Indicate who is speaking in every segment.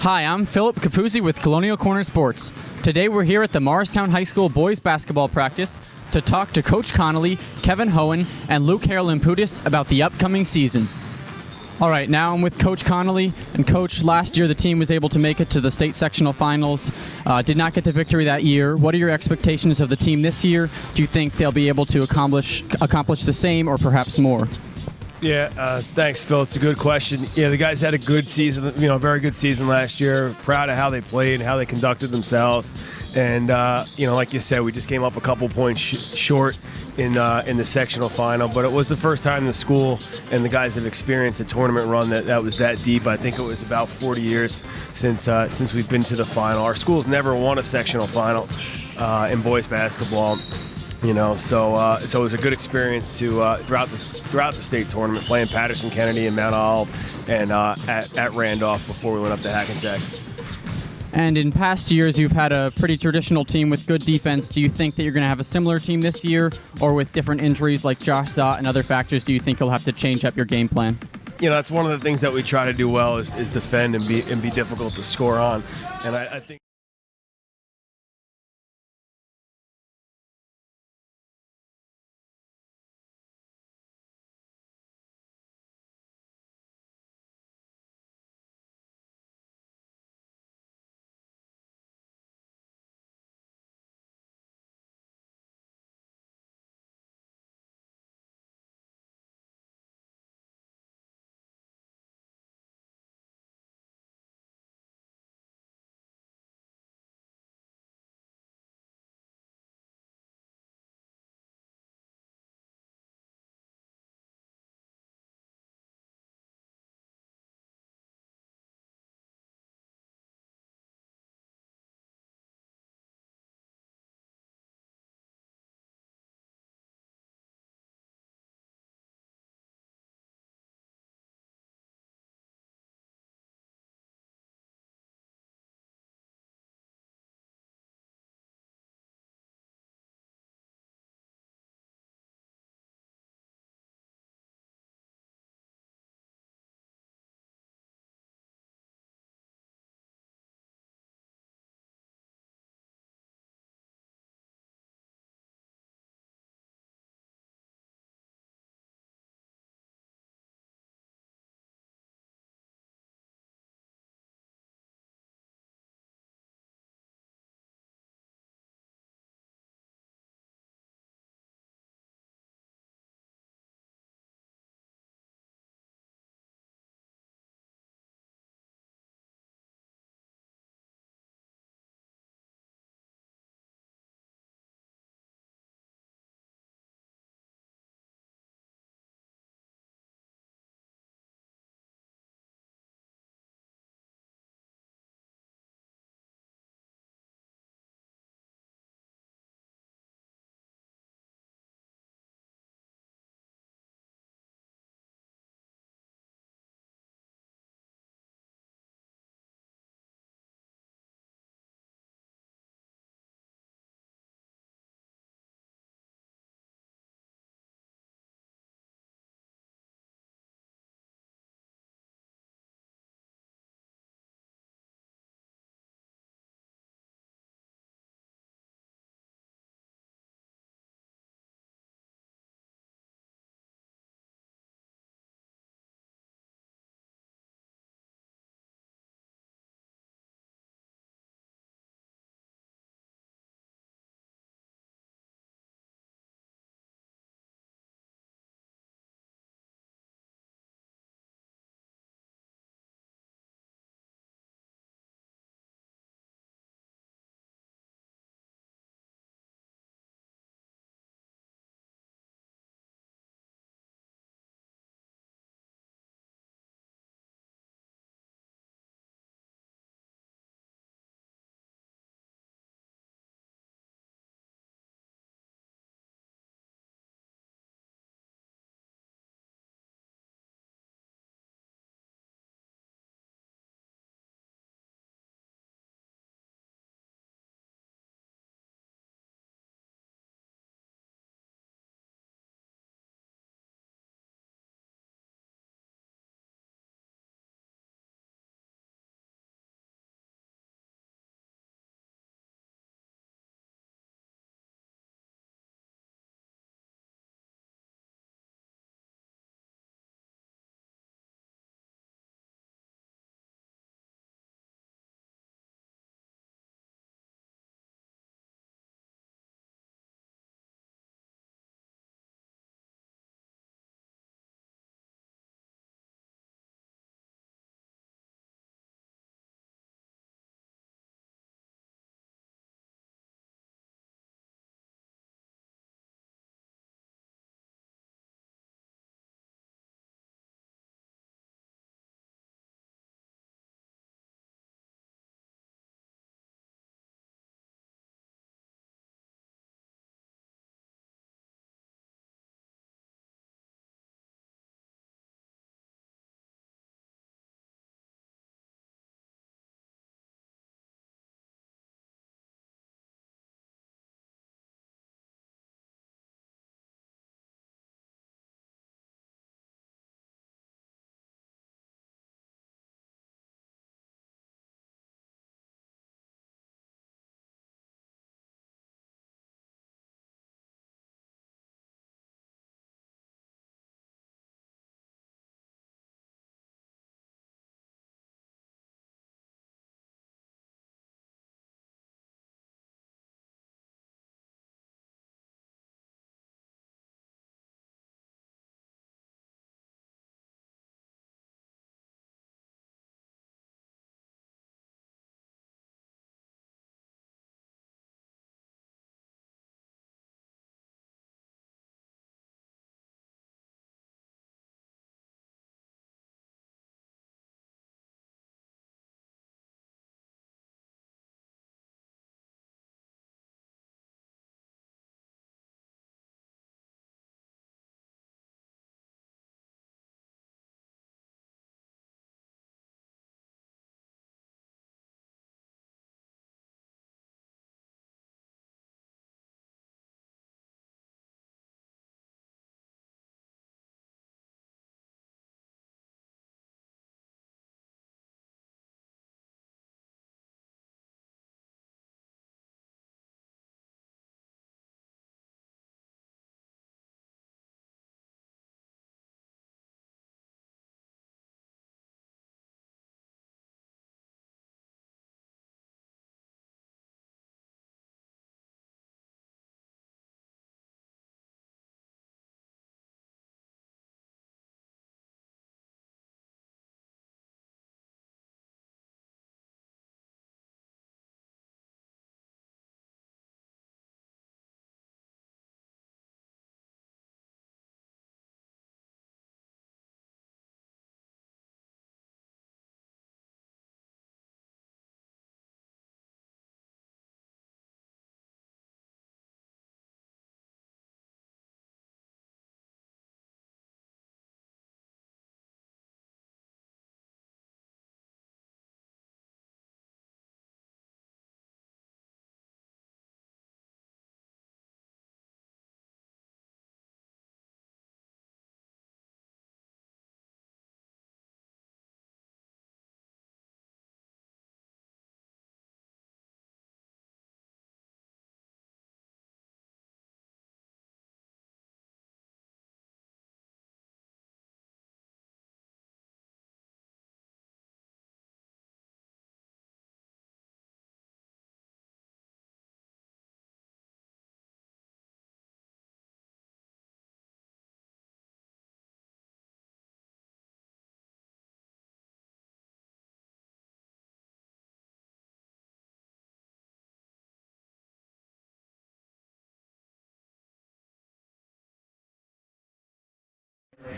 Speaker 1: Hi, I'm Philip Capuzzi with Colonial Corner Sports. Today we're here at the Morristown High School boys basketball practice to talk to Coach Connolly, Kevin Hohen, and Luke Harold-Imputis about the upcoming season. All right, now I'm with Coach Connolly. And Coach, last year the team was able to make it to the state sectional finals, did not get the victory that year. What are your expectations of the team this year? Do you think they'll be able to accomplish the same or perhaps more?
Speaker 2: Yeah, thanks, Phil. It's a good question. Yeah, the guys had a good season, a very good season last year. Proud of how they played and how they conducted themselves. And, like you said, we just came up a couple points short in the sectional final. But it was the first time the school and the guys have experienced a tournament run that was that deep. I think it was about 40 years since we've been to the final. Our school's never won a sectional final in boys basketball. So it was a good experience to throughout the state tournament, playing Patterson Kennedy and Mount Olive and at Randolph before we went up to Hackensack.
Speaker 1: And in past years, you've had a pretty traditional team with good defense. Do you think that you're going to have a similar team this year, or with different injuries like Josh Zott and other factors, do you think you'll have to change up your game plan?
Speaker 2: That's one of the things that we try to do well is defend and be difficult to score on, and I think.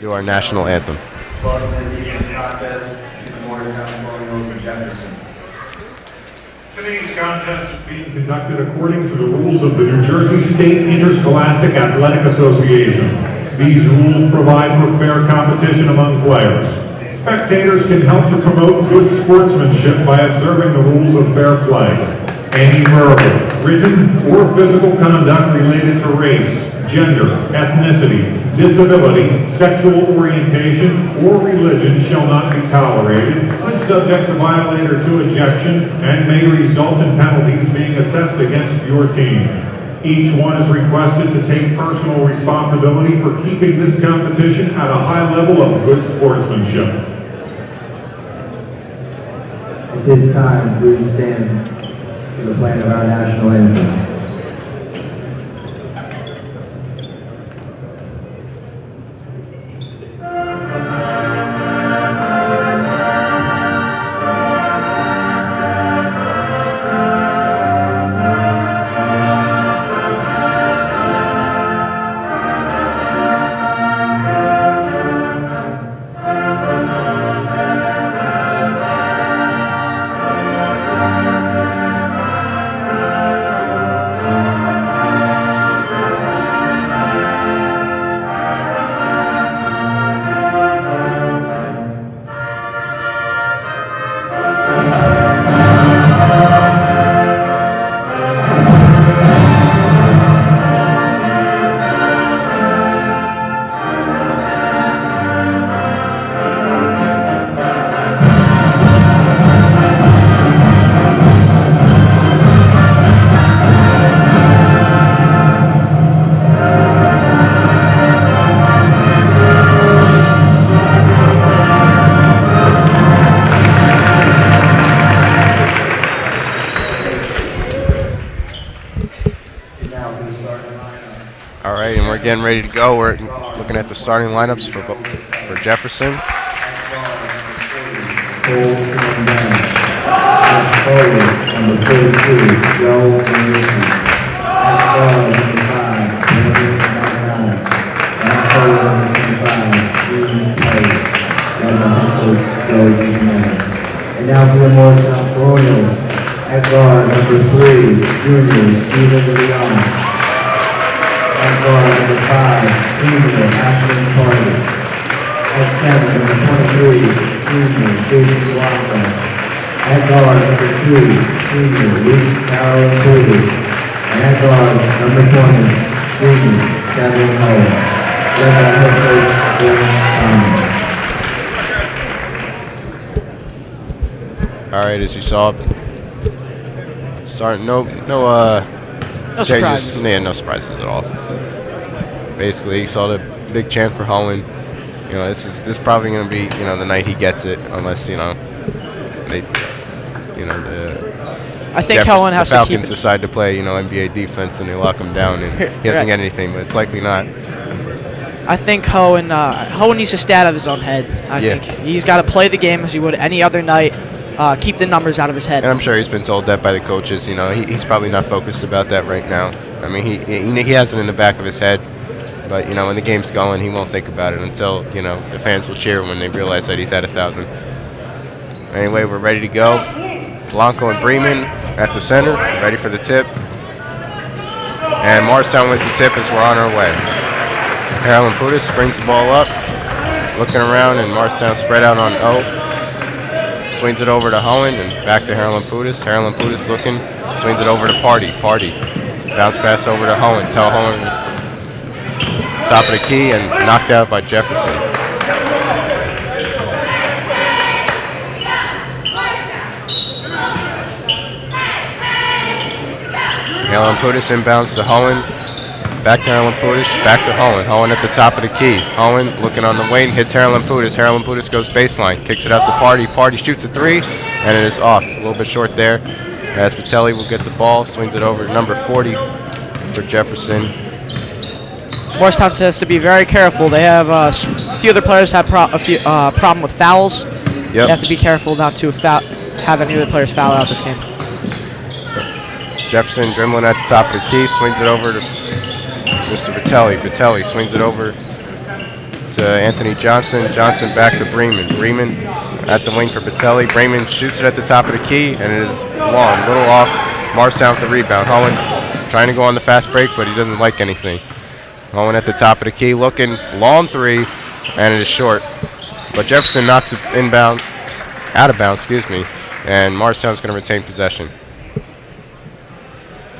Speaker 3: do our national anthem.
Speaker 4: Welcome to this evening's contest between the Morristown Colonials and Jefferson.
Speaker 5: Today's contest is being conducted according to the rules of the New Jersey State Interscholastic Athletic Association. These rules provide for fair competition among players. Spectators can help to promote good sportsmanship by observing the rules of fair play. Any verbal, written, or physical conduct related to race, gender, ethnicity, disability, sexual orientation, or religion shall not be tolerated, could subject the violator to ejection, and may result in penalties being assessed against your team. Each one is requested to take personal responsibility for keeping this competition at a high level of good sportsmanship.
Speaker 4: At this time, please stand for the playing of our national anthem.
Speaker 3: Getting ready to go. We're looking at the starting lineups for Jefferson.
Speaker 4: Number 32, Joe Morrison. Number 5, and now for the Morristown Colonials. At guard, number 3, junior Stephen DeLeon. At guard, number 5, senior Ashton Carter. At 7, number 23, senior Jason Blanco. At guard, number 2, senior Luke Carroll Davis. And at guard, number 20, senior Kevin Howell. Led by head coach Jim Thomas.
Speaker 3: All right, as you saw, starting no
Speaker 1: surprises.
Speaker 3: Yeah, no surprises at all. Basically, you saw the big chant for Hohen. You know, this is probably going to be, you know, the night he gets it, unless, you know,
Speaker 6: I think Hohen has
Speaker 3: the
Speaker 6: to keep
Speaker 3: Falcons
Speaker 6: it.
Speaker 3: decide to play, you know, NBA defense and they lock him down and he doesn't get anything, but it's likely not.
Speaker 6: I think Hohen needs to stay out of his own head. I think he's got to play the game as he would any other night. Keep the numbers out of his head.
Speaker 3: And I'm sure he's been told that by the coaches. You know, he's probably not focused about that right now. I mean, he has it in the back of his head. But, you know, when the game's going, he won't think about it until, you know, the fans will cheer when they realize that he's at 1,000. Anyway, we're ready to go. Blanco and Bremen at the center, ready for the tip. And Morristown wins the tip as we're on our way. Harold Putis brings the ball up, looking around, and Morristown spread out on O. Swings it over to Hohen and back to Harold Putis. Harold Putis looking, swings it over to Party. Bounce pass over to Hohen. Tell Hohen top of the key and knocked out by Jefferson. Harold Putis inbounds to Hohen. Back to Harold Putis, back to Hohen. Hohen at the top of the key. Hohen looking on the wing, hits Harold Putis. Harold Putis goes baseline, kicks it out to Party. Party shoots a three, and it is off. A little bit short there. As Patelli will get the ball, swings it over to number 40 for Jefferson.
Speaker 6: Morristown has to be very careful. They have a few other players have problem with fouls. They have to be careful not to have any other players foul out this game.
Speaker 3: Jefferson dribbling at the top of the key, swings it over to Mr. Vitelli. Vitelli swings it over to Anthony Johnson. Johnson back to Bremen. Bremen at the wing for Patelli. Bremen shoots it at the top of the key, and it is long. Little off. Morristown with the rebound. Hohen trying to go on the fast break, but he doesn't like anything. Hohen at the top of the key, looking long three, and it is short. But Jefferson knocks it out of bounds, and Morristown's going to retain possession.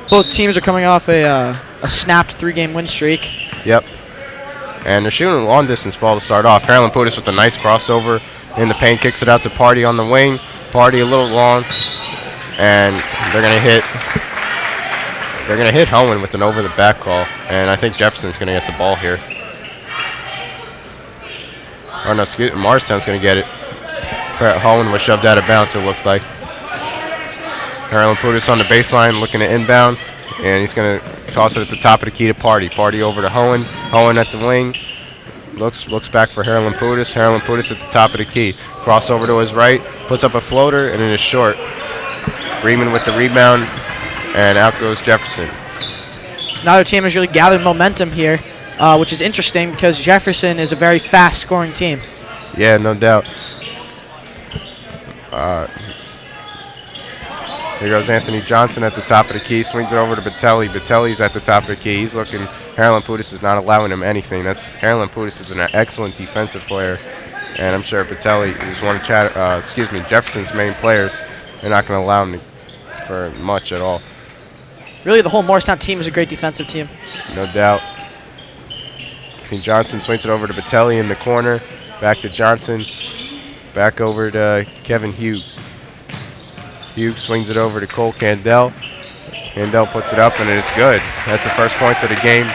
Speaker 6: Both teams are coming off a snapped 3-game win streak.
Speaker 3: Yep. And they're shooting a long distance ball to start off. Harlan Putis with a nice crossover in the paint, kicks it out to Party on the wing. Party a little long, and they're gonna hit Hohen with an over the back call, and I think Jefferson's gonna get the ball here. Or no, Morristown's gonna get it. Hohen was shoved out of bounds, it looked like. Harlan Putis on the baseline looking at inbound, and he's gonna toss it at the top of the key to Party. Party over to Hohen. Hohen at the wing. Looks back for Harlan Putis. Harlan Putis at the top of the key. Crossover to his right. Puts up a floater, and it is short. Bremen with the rebound, and out goes Jefferson.
Speaker 6: Neither team has really gathered momentum here, which is interesting because Jefferson is a very fast-scoring team.
Speaker 3: Yeah, no doubt. Here goes Anthony Johnson at the top of the key, swings it over to Patelli. Patelli's at the top of the key. He's looking. Harlan Putis is not allowing him anything. Harlan Putis is an excellent defensive player, and I'm sure Patelli is one of Jefferson's main players. They're not going to allow him for much at all.
Speaker 6: Really, the whole Morristown team is a great defensive team.
Speaker 3: No doubt. Anthony Johnson swings it over to Patelli in the corner. Back to Johnson. Back over to Kevin Hughes. Hughes swings it over to Cole Candell. Candell puts it up, and it is good. That's the first points of the game.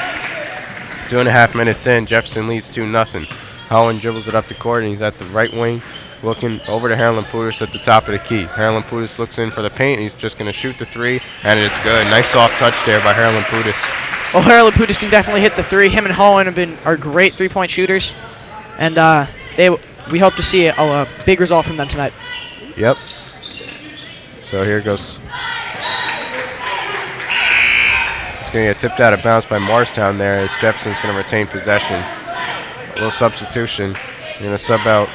Speaker 3: 2.5 minutes in, Jefferson leads 2-0. Hohen dribbles it up the court, and he's at the right wing, looking over to Harlan Putis at the top of the key. Harlan Putis looks in for the paint, and he's just going to shoot the three, and it is good. Nice soft touch there by Harlan Putis.
Speaker 6: Well, Harlan Putis can definitely hit the three. Him and Hohen are great three-point shooters, and we hope to see a big result from them tonight.
Speaker 3: Yep. So here goes. It's going to get tipped out of bounds by Morristown there as Jefferson's going to retain possession. A little substitution. You're going to sub out.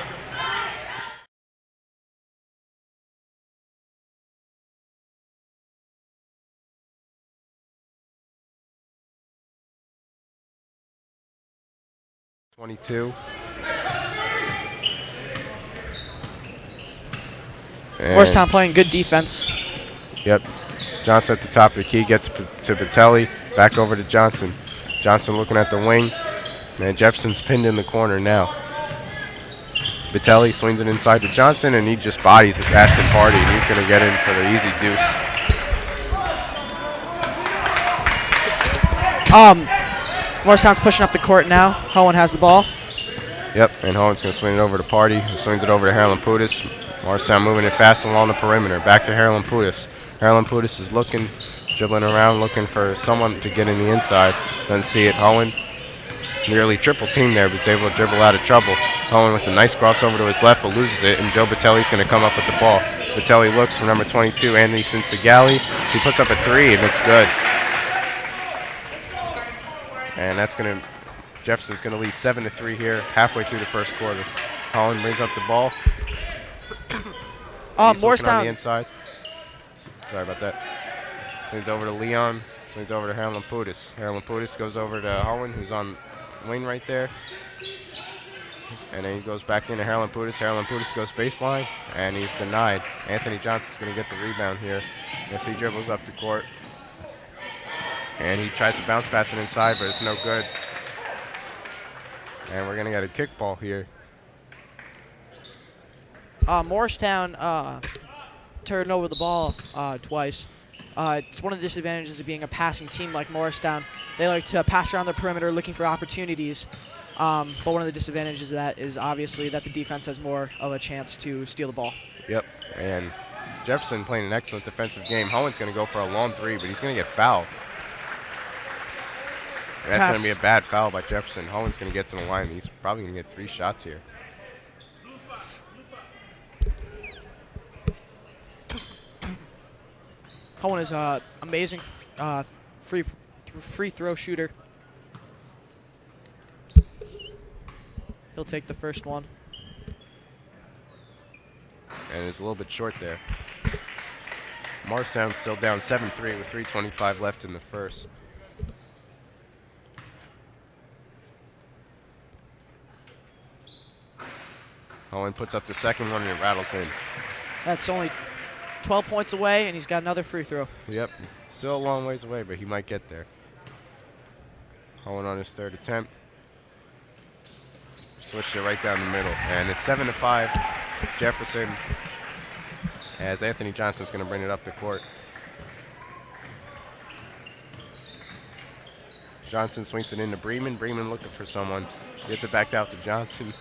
Speaker 6: Morristown playing good defense.
Speaker 3: Yep. Johnson at the top of the key gets to Patelli. Back over to Johnson. Johnson looking at the wing. And Jefferson's pinned in the corner now. Patelli swings it inside to Johnson, and he just bodies the Ashton Party, and he's going to get in for the easy deuce.
Speaker 6: Morristown's pushing up the court now. Hohen has the ball.
Speaker 3: Yep, and Hohen's going to swing it over to Party. He swings it over to Harlan Putis. Morristown moving it fast along the perimeter. Back to Harlan Putis. Harlan Putis is looking, dribbling around, looking for someone to get in the inside. Doesn't see it. Hohen nearly triple team there, but is able to dribble out of trouble. Hohen with a nice crossover to his left, but loses it, and Joe Patelli's going to come up with the ball. Patelli looks for number 22, Anthony Cinsigali. He puts up a three, and it's good. And that's going to, Jefferson's going to lead 7-3 here, halfway through the first quarter. Hohen brings up the ball.
Speaker 6: Morristown
Speaker 3: on the inside. Sorry about that. Swings over to Leon. Swings over to Harlan Putis. Harlan Putis goes over to Hohen, who's on wing right there. And then he goes back into Harlan Putis. Harlan Putis goes baseline, and he's denied. Anthony Johnson's going to get the rebound here. Yes, he dribbles up the court. And he tries to bounce pass it inside, but it's no good. And we're going to get a kickball here.
Speaker 6: Morristown turned over the ball twice. It's one of the disadvantages of being a passing team like Morristown. They like to pass around the perimeter looking for opportunities. But one of the disadvantages of that is obviously that the defense has more of a chance to steal the ball.
Speaker 3: Yep, and Jefferson playing an excellent defensive game. Hohen's going to go for a long three, but he's going to get fouled. And that's going to be a bad foul by Jefferson. Hohen's going to get to the line. He's probably going to get 3 shots here.
Speaker 6: Hohen is an amazing free throw shooter. He'll take the first one.
Speaker 3: And it's a little bit short there. Morristown still down 7-3 with 3:25 left in the first. Owen puts up the second one and it rattles in.
Speaker 6: That's only 12 points away, and he's got another free throw.
Speaker 3: Yep, still a long ways away, but he might get there. Owen on his third attempt. Switched it right down the middle, and it's 7-5. Jefferson, as Anthony Johnson's going to bring it up the court. Johnson swings it into Bremen. Bremen looking for someone. Gets it back out to Johnson.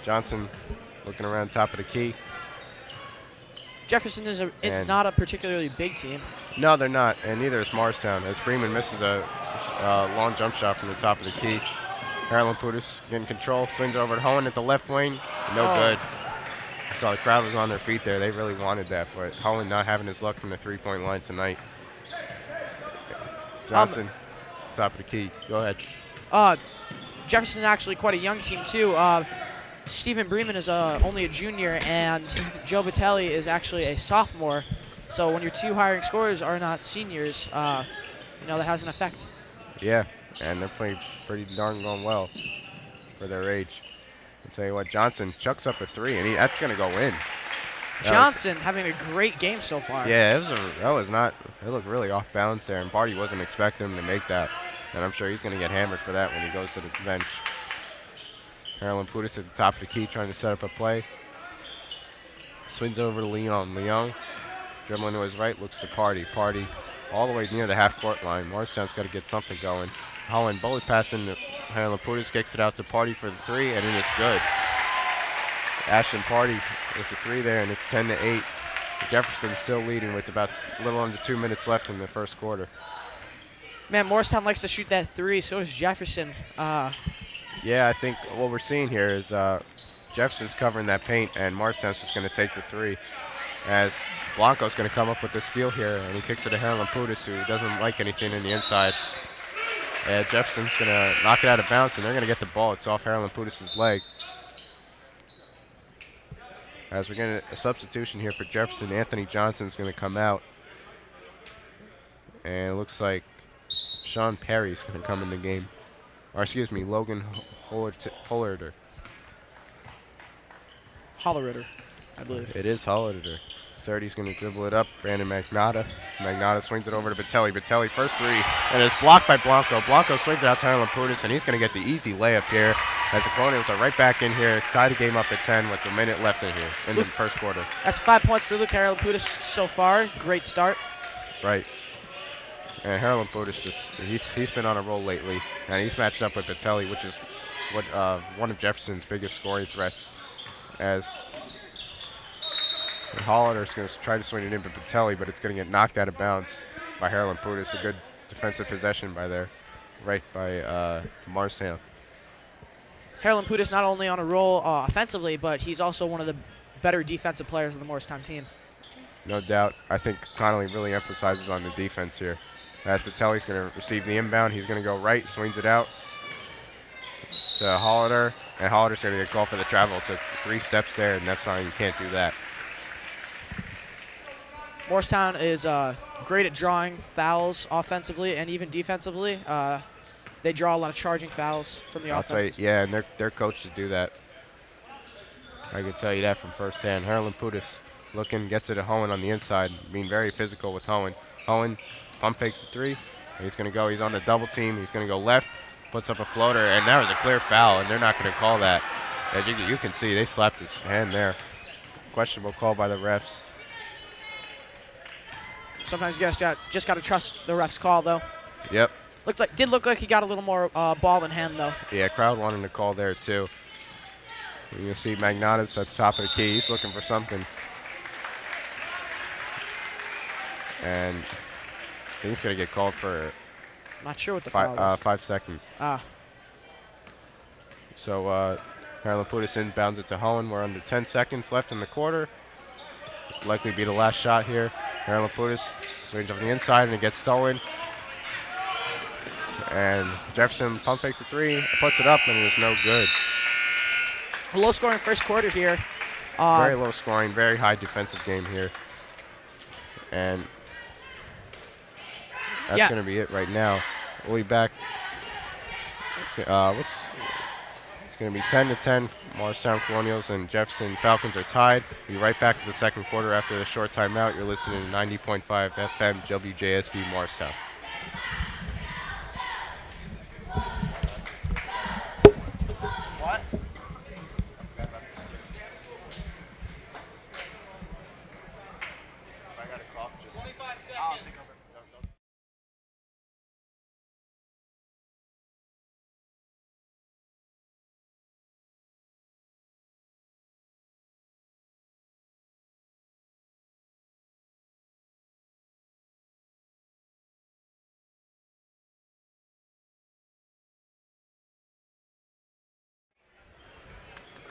Speaker 3: Johnson looking around top of the key.
Speaker 6: Jefferson is not a particularly big team.
Speaker 3: No, they're not, and neither is Morristown, as Bremen misses a long jump shot from the top of the key. Harlan Putis getting control, swings over to Hohen at the left wing. No good. So the crowd was on their feet there. They really wanted that, but Hohen not having his luck from the three-point line tonight. Johnson, top of the key. Go ahead.
Speaker 6: Jefferson actually quite a young team too. Stephen Bremen is only a junior, and Joe Batelli is actually a sophomore. So when your two hiring scorers are not seniors, that has an effect.
Speaker 3: Yeah, and they're playing pretty darn going well for their age. I'll tell you what, Johnson chucks up a three, and that's going to go in.
Speaker 6: Johnson having a great game so far.
Speaker 3: Yeah, it looked really off balance there, and Barty wasn't expecting him to make that. And I'm sure he's going to get hammered for that when he goes to the bench. Harlan Putis at the top of the key trying to set up a play. Swings over to Leon. Leon dribbling to his right, looks to Party. Party all the way near the half-court line. Morristown's got to get something going. Holland bullet pass into Harlan Putis, kicks it out to Party for the three, and it is good. Ashton Party with the three there, and it's 10-8. Jefferson still leading with about a little under 2 minutes left in the first quarter.
Speaker 6: Man, Morristown likes to shoot that three, so does Jefferson.
Speaker 3: Yeah, I think what we're seeing here is Jefferson's covering that paint, and Morristown's just going to take the three. As Blanco's going to come up with the steal here, and he kicks it to Harlan Putis, who doesn't like anything in the inside. And Jefferson's going to knock it out of bounds, and they're going to get the ball. It's off Harlan Putis' leg. As we're getting a substitution here for Jefferson, Anthony Johnson's going to come out. And it looks like Sean Perry's going to come in the game. Or excuse me, Logan Hollerder.
Speaker 6: Hollerder, I believe.
Speaker 3: It is Hollerder. 30's going to dribble it up. Brandon Magnotta. Magnotta swings it over to Batelli. Batelli first three, and it's blocked by Blanco. Blanco swings it out to Harlan Putis, and he's going to get the easy layup here. As the Colonials are right back in here, tie the game up at 10 with a minute left in here in the first quarter.
Speaker 6: That's 5 points for Luke Harlan Putis so far. Great start.
Speaker 3: Right. And Harlan Putis he's been on a roll lately, and he's matched up with Batelli, which is what one of Jefferson's biggest scoring threats. As Hollider's going to try to swing it in, but Batelli, but it's going to get knocked out of bounds by Harlan Putis. A good defensive possession right by Morristown.
Speaker 6: Harlan Putis not only on a roll offensively, but he's also one of the better defensive players on the Morristown team.
Speaker 3: No doubt. I think Connolly really emphasizes on the defense here. As Batelli's going to receive the inbound, he's going to go right, swings it out to Hollider, and Hollider's going to get called for the travel. Took 3 steps there, and that's fine. You can't do that.
Speaker 6: Morristown is great at drawing fouls offensively and even defensively. They draw a lot of charging fouls from the offense.
Speaker 3: Yeah, and they're coached to do that. I can tell you that from firsthand. Harlan Putis looking, gets it to Hohen on the inside, being very physical with Hohen. Hohen pump fakes the three, and he's going to go. He's on the double team. He's going to go left, puts up a floater, and that was a clear foul, and they're not going to call that. As you can see, they slapped his hand there. Questionable call by the refs.
Speaker 6: Sometimes you guys just got to trust the ref's call, though.
Speaker 3: Yep.
Speaker 6: Did look like he got a little more ball in hand, though.
Speaker 3: Yeah, crowd wanted to call there, too. You can see Magnotta's at the top of the key. He's looking for something. And I think he's going to get called for
Speaker 6: not sure what the foul was.
Speaker 3: 5 seconds. So Harlan Putis inbounds it to Hohen. We're under 10 seconds left in the quarter. Likely be the last shot here. Harlan Putis swings on the inside, and it gets stolen. And Jefferson pump fakes a three, puts it up, and it is no good.
Speaker 6: A low-scoring first quarter here.
Speaker 3: Very low scoring, very high defensive game here. And that's
Speaker 6: Yeah.
Speaker 3: going to be it right now. We'll be back. It's going to be 10-10. Morristown Colonials and Jefferson Falcons are tied. We'll be right back to the second quarter after the short timeout. You're listening to 90.5 FM WJSV Morristown.
Speaker 6: What?
Speaker 3: If I got a cough, just
Speaker 6: 25 seconds. I'll take over.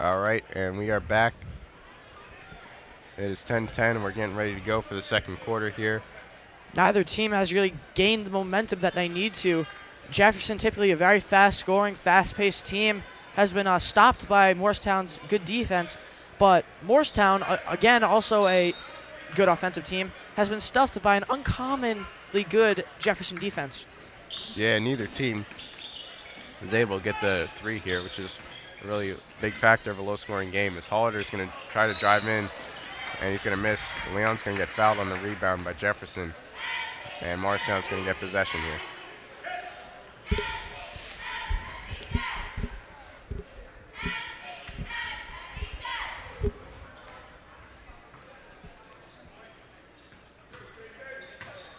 Speaker 3: All right, and we are back. It is 10-10, and we're getting ready to go for the second quarter here.
Speaker 6: Neither team has really gained the momentum that they need to. Jefferson, typically a very fast-scoring, fast-paced team, has been stopped by Morristown's good defense. But Morristown, again, also a good offensive team, has been stuffed by an uncommonly good Jefferson defense.
Speaker 3: Yeah, neither team is able to get the three here, which is really a big factor of a low-scoring game. As Hollider's going to try to drive in, and he's going to miss. Leon's going to get fouled on the rebound by Jefferson, and Morristown's going to get possession here.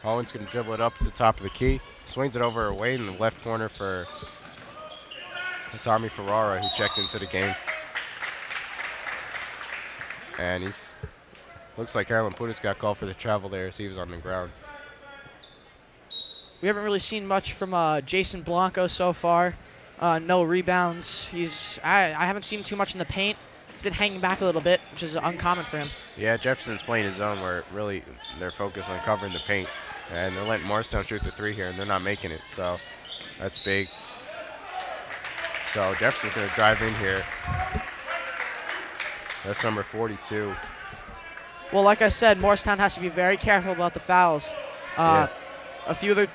Speaker 3: Owen's going to dribble it up at the top of the key, swings it over away in the left corner for Tommy Ferrara, who checked into the game. And he's looks like Harold Putis got called for the travel there as he was on the ground.
Speaker 6: We haven't really seen much from Jason Blanco so far. No rebounds. I haven't seen too much in the paint. He's been hanging back a little bit, which is uncommon for him.
Speaker 3: Yeah, Jefferson's playing his zone where really they're focused on covering the paint. And they're letting Morristown shoot the three here, and they're not making it. So that's big. So Jefferson's going to drive in here. That's number 42.
Speaker 6: Well, like I said, Morristown has to be very careful about the fouls.
Speaker 3: Yeah.
Speaker 6: A few other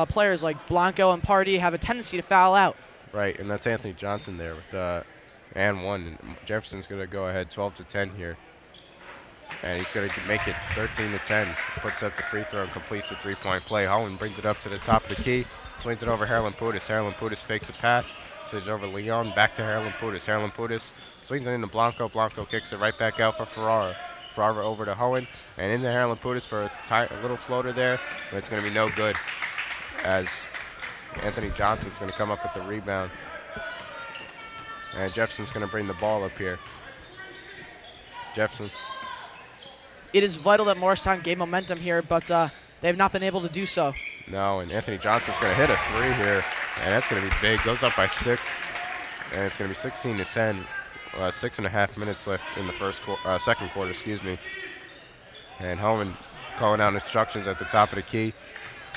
Speaker 6: players like Blanco and Party have a tendency to foul out.
Speaker 3: Right, and that's Anthony Johnson there with and one. And Jefferson's going to go ahead 12-10 here. And he's going to make it 13-10. Puts up the free throw and completes the three-point play. Holland brings it up to the top of the key. Swings it over Harlan Putis. Harlan Putis fakes a pass. Swings it over Leon. Back to Harlan Putis. Harlan Putis swings it into Blanco. Blanco kicks it right back out for Ferrara. Ferrara over to Hohen. And into Harlan Putis for a little floater there. But it's going to be no good as Anthony Johnson's going to come up with the rebound. And Jefferson's going to bring the ball up here. Jefferson.
Speaker 6: It is vital that Morristown gain momentum here, but they have not been able to do so.
Speaker 3: No, and Anthony Johnson's going to hit a three here, and that's going to be big. Goes up by 6, and it's going to be 16-10. 6.5 minutes left in the second quarter, excuse me. And Holman calling out instructions at the top of the key.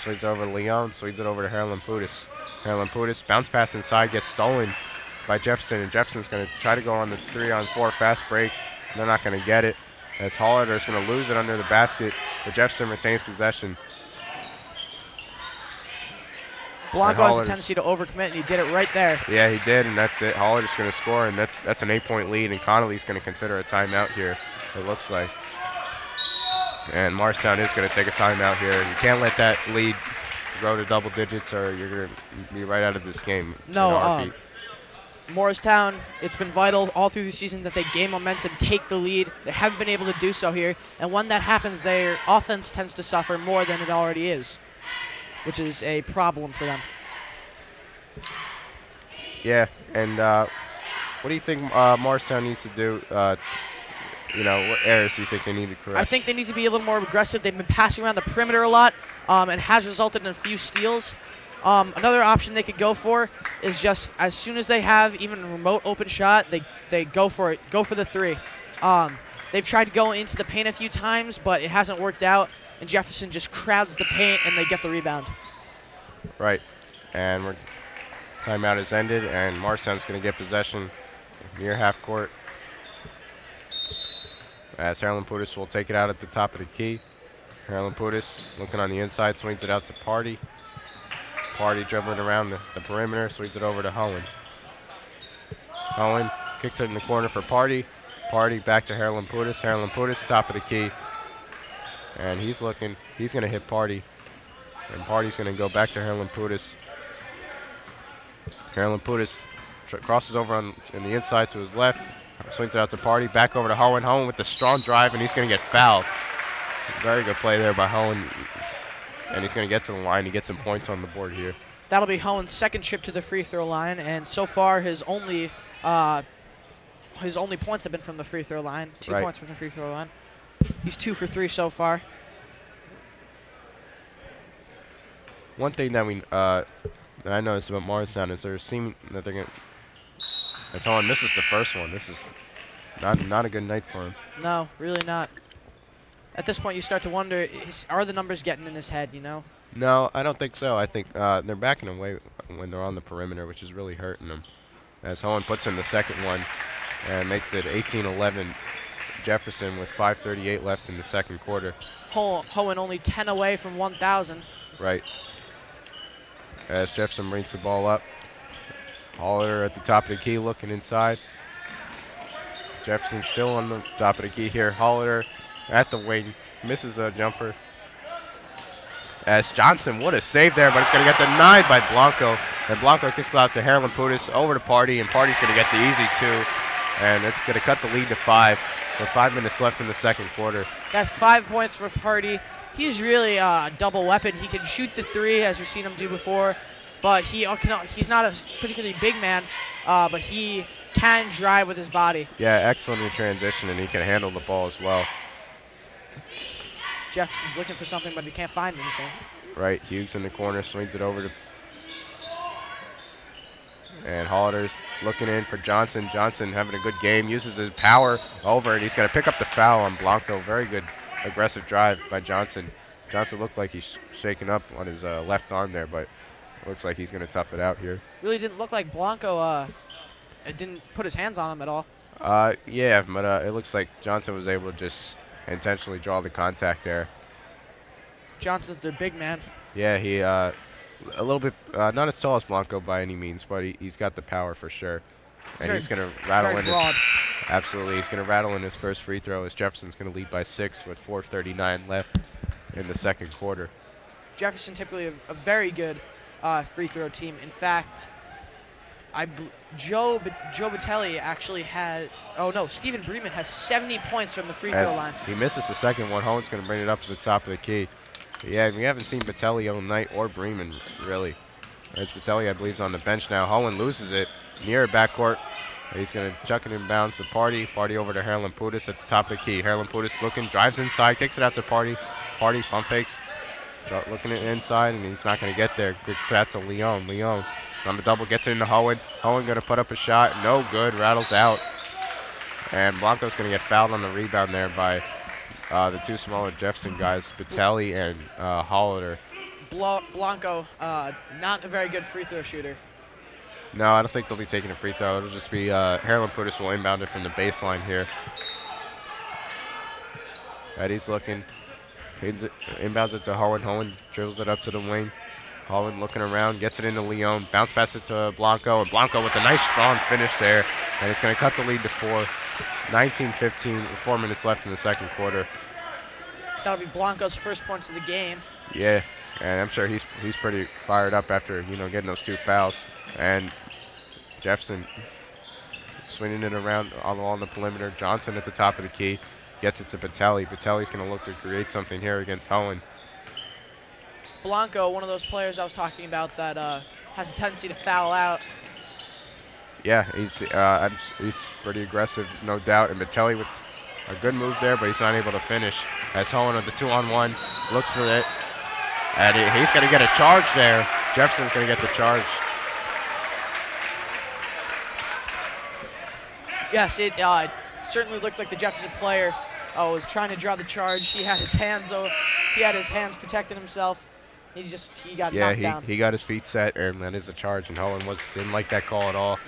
Speaker 3: Swings over to Leon, swings it over to Harlan Putis. Harlan Putis, bounce pass inside, gets stolen by Jefferson, and Jefferson's going to try to go on the 3-on-4 fast break. They're not going to get it, as Hollander is going to lose it under the basket, but Jefferson retains possession.
Speaker 6: Blanco has a tendency to overcommit, and he did it right there.
Speaker 3: Yeah, he did, and that's it. Hollander's going to score, and that's an 8-point lead, and Connolly's going to consider a timeout here, it looks like. And Morristown is going to take a timeout here. You can't let that lead grow to double digits, or you're going to be right out of this game.
Speaker 6: No, Morristown, it's been vital all through the season that they gain momentum, take the lead. They haven't been able to do so here. And when that happens, their offense tends to suffer more than it already is, which is a problem for them.
Speaker 3: Yeah, and what do you think Morristown needs to do? What errors do you think they need to correct?
Speaker 6: I think they need to be a little more aggressive. They've been passing around the perimeter a lot. It has resulted in a few steals. Another option they could go for is just as soon as they have even a remote open shot, they go for it, go for the three. They've tried to go into the paint a few times, but it hasn't worked out, and Jefferson just crowds the paint, and they get the rebound.
Speaker 3: Right, and timeout has ended, and Morristown's going to get possession near half court. As Harlan Putis will take it out at the top of the key. Harlan Putis looking on the inside, swings it out to Party. Party dribbling around the perimeter, swings it over to Hohen. Hohen kicks it in the corner for Party. Party back to Harlan Putis. Harlan Putis, top of the key. And he's going to hit Party. And Party's going to go back to Harlan Putis. Harlan Putis crosses over on the inside to his left. Swings it out to Party. Back over to Hohen. Hohen with the strong drive, and he's going to get fouled. Very good play there by Hohen. And he's going to get to the line. He gets some points on the board here.
Speaker 6: That'll be Hohen's second trip to the free throw line, and so far his only points have been from the free throw line. 2
Speaker 3: Right.
Speaker 6: points from the free throw line. He's 2 for 3 so far.
Speaker 3: One thing that that I noticed about Morristown is they're seeming that they're going to. As Hohen misses the first one. This is not a good night for him.
Speaker 6: No, really not. At this point, you start to wonder, are the numbers getting in his head, you know?
Speaker 3: No, I don't think so. I think they're backing away when they're on the perimeter, which is really hurting them. As Hohen puts in the second one and makes it 18-11 Jefferson with 5:38 left in the second quarter.
Speaker 6: Hohen only 10 away from 1,000.
Speaker 3: Right. As Jefferson brings the ball up. Hollader at the top of the key looking inside. Jefferson still on the top of the key here. Hollader at the wing. Misses a jumper. As Johnson, what a save there, but it's going to get denied by Blanco. And Blanco kicks it out to Harlan Putis over to Party, and Party's going to get the easy 2. And it's going to cut the lead to 5 with 5 minutes left in the second quarter.
Speaker 6: That's 5 points for Party. He's really a double weapon. He can shoot the 3, as we've seen him do before, but he's not a particularly big man, but he can drive with his body.
Speaker 3: Yeah, excellent in transition, and he can handle the ball as well.
Speaker 6: Jefferson's looking for something, but he can't find anything.
Speaker 3: Right, Hughes in the corner, swings it over to... And Hollader's looking in for Johnson. Johnson having a good game, uses his power over, and he's going to pick up the foul on Blanco. Very good aggressive drive by Johnson. Johnson looked like he's shaking up on his left arm there, but it looks like he's going to tough it out here.
Speaker 6: Really didn't look like Blanco didn't put his hands on him at all.
Speaker 3: Yeah, but it looks like Johnson was able to just intentionally draw the contact there.
Speaker 6: Johnson's their big man.
Speaker 3: Yeah, he a little bit not as tall as Blanco by any means, but he's got the power for sure. And he's going to rattle in his absolutely. He's going to rattle in his first free throw as Jefferson's going to lead by 6 with 4:39 left in the second quarter.
Speaker 6: Jefferson typically a very good free throw team. In fact, Joe Batelli actually has. Oh no, Stephen Bremen has 70 points from the free throw line.
Speaker 3: He misses the second one. Hohen's going to bring it up to the top of the key. Yeah, we haven't seen Batelli all night or Bremen really. As Batelli, I believe, is on the bench now. Hohen loses it near backcourt. He's going to chuck it in bounds to Party. Party over to Harlan Putis at the top of the key. Harlan Putis looking, drives inside, kicks it out to Party. Party pump fakes, looking at inside, and he's not going to get there. Good set to Leon. Leon on the double, gets it into Hohen. Hohen going to put up a shot. No good, rattles out. And Blanco's going to get fouled on the rebound there by the 2 smaller Jefferson guys, Batelli and Hollader.
Speaker 6: Blanco, not a very good free throw shooter.
Speaker 3: No, I don't think they'll be taking a free throw. It'll just be Harlan Putis will inbound it from the baseline here. Eddie's looking. Inbounds it to Hohen. Hohen dribbles it up to the wing. Hohen looking around, gets it into Leon. Bounce pass it to Blanco, and Blanco with a nice strong finish there. And it's going to cut the lead to 4. 19-15, 4 minutes left in the second quarter.
Speaker 6: That'll be Blanco's first points of the game.
Speaker 3: Yeah, and I'm sure he's pretty fired up after getting those 2 fouls. And Jefferson swinging it around along the perimeter. Johnson at the top of the key gets it to Batelli. Batelli's going to look to create something here against Hohen.
Speaker 6: Blanco, one of those players I was talking about that has a tendency to foul out.
Speaker 3: Yeah, he's pretty aggressive, no doubt. And Batelli with a good move there, but he's not able to finish. As Hohen on the 2-on-1 looks for it. And he's going to get a charge there. Jefferson's going to get the charge.
Speaker 6: Yes, it certainly looked like the Jefferson player was trying to draw the charge. He had his hands protecting himself. He got knocked down.
Speaker 3: He got his feet set, and that is a charge. And Hohen didn't like that call at all.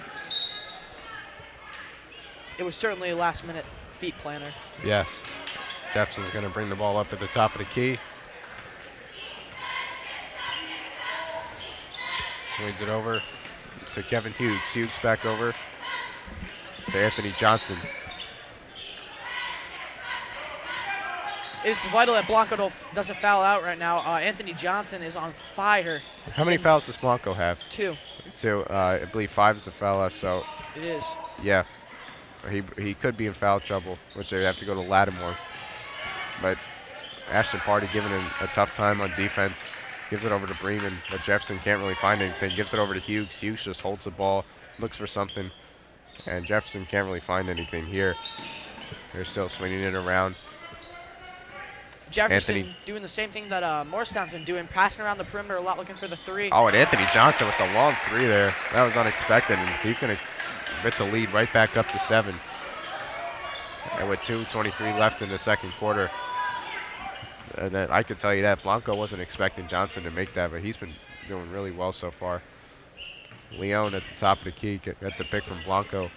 Speaker 6: it was certainly a last-minute feet planner.
Speaker 3: Yes. Jefferson's going to bring the ball up at the top of the key. Swings it over to Kevin Hughes. Hughes back over to Anthony Johnson.
Speaker 6: It's vital that Blanco doesn't foul out right now. Anthony Johnson is on fire.
Speaker 3: How many fouls does Blanco have?
Speaker 6: 2.
Speaker 3: 2. I believe 5 is the foul left, so
Speaker 6: It is.
Speaker 3: yeah. He could be in foul trouble, which they have to go to Lattimore. But Ashton Party giving him a tough time on defense. Gives it over to Bremen, but Jefferson can't really find anything. Gives it over to Hughes. Hughes just holds the ball, looks for something, and Jefferson can't really find anything here. They're still swinging it around.
Speaker 6: Jefferson
Speaker 3: Anthony
Speaker 6: doing the same thing that Morristown's been doing, passing around the perimeter a lot, looking for the 3.
Speaker 3: Oh, and Anthony Johnson with the long 3 there. That was unexpected, and he's going to get the lead right back up to 7. And with 2:23 left in the second quarter. And then I could tell you that Blanco wasn't expecting Johnson to make that, but he's been doing really well so far. Leon at the top of the key. That's a pick from Blanco.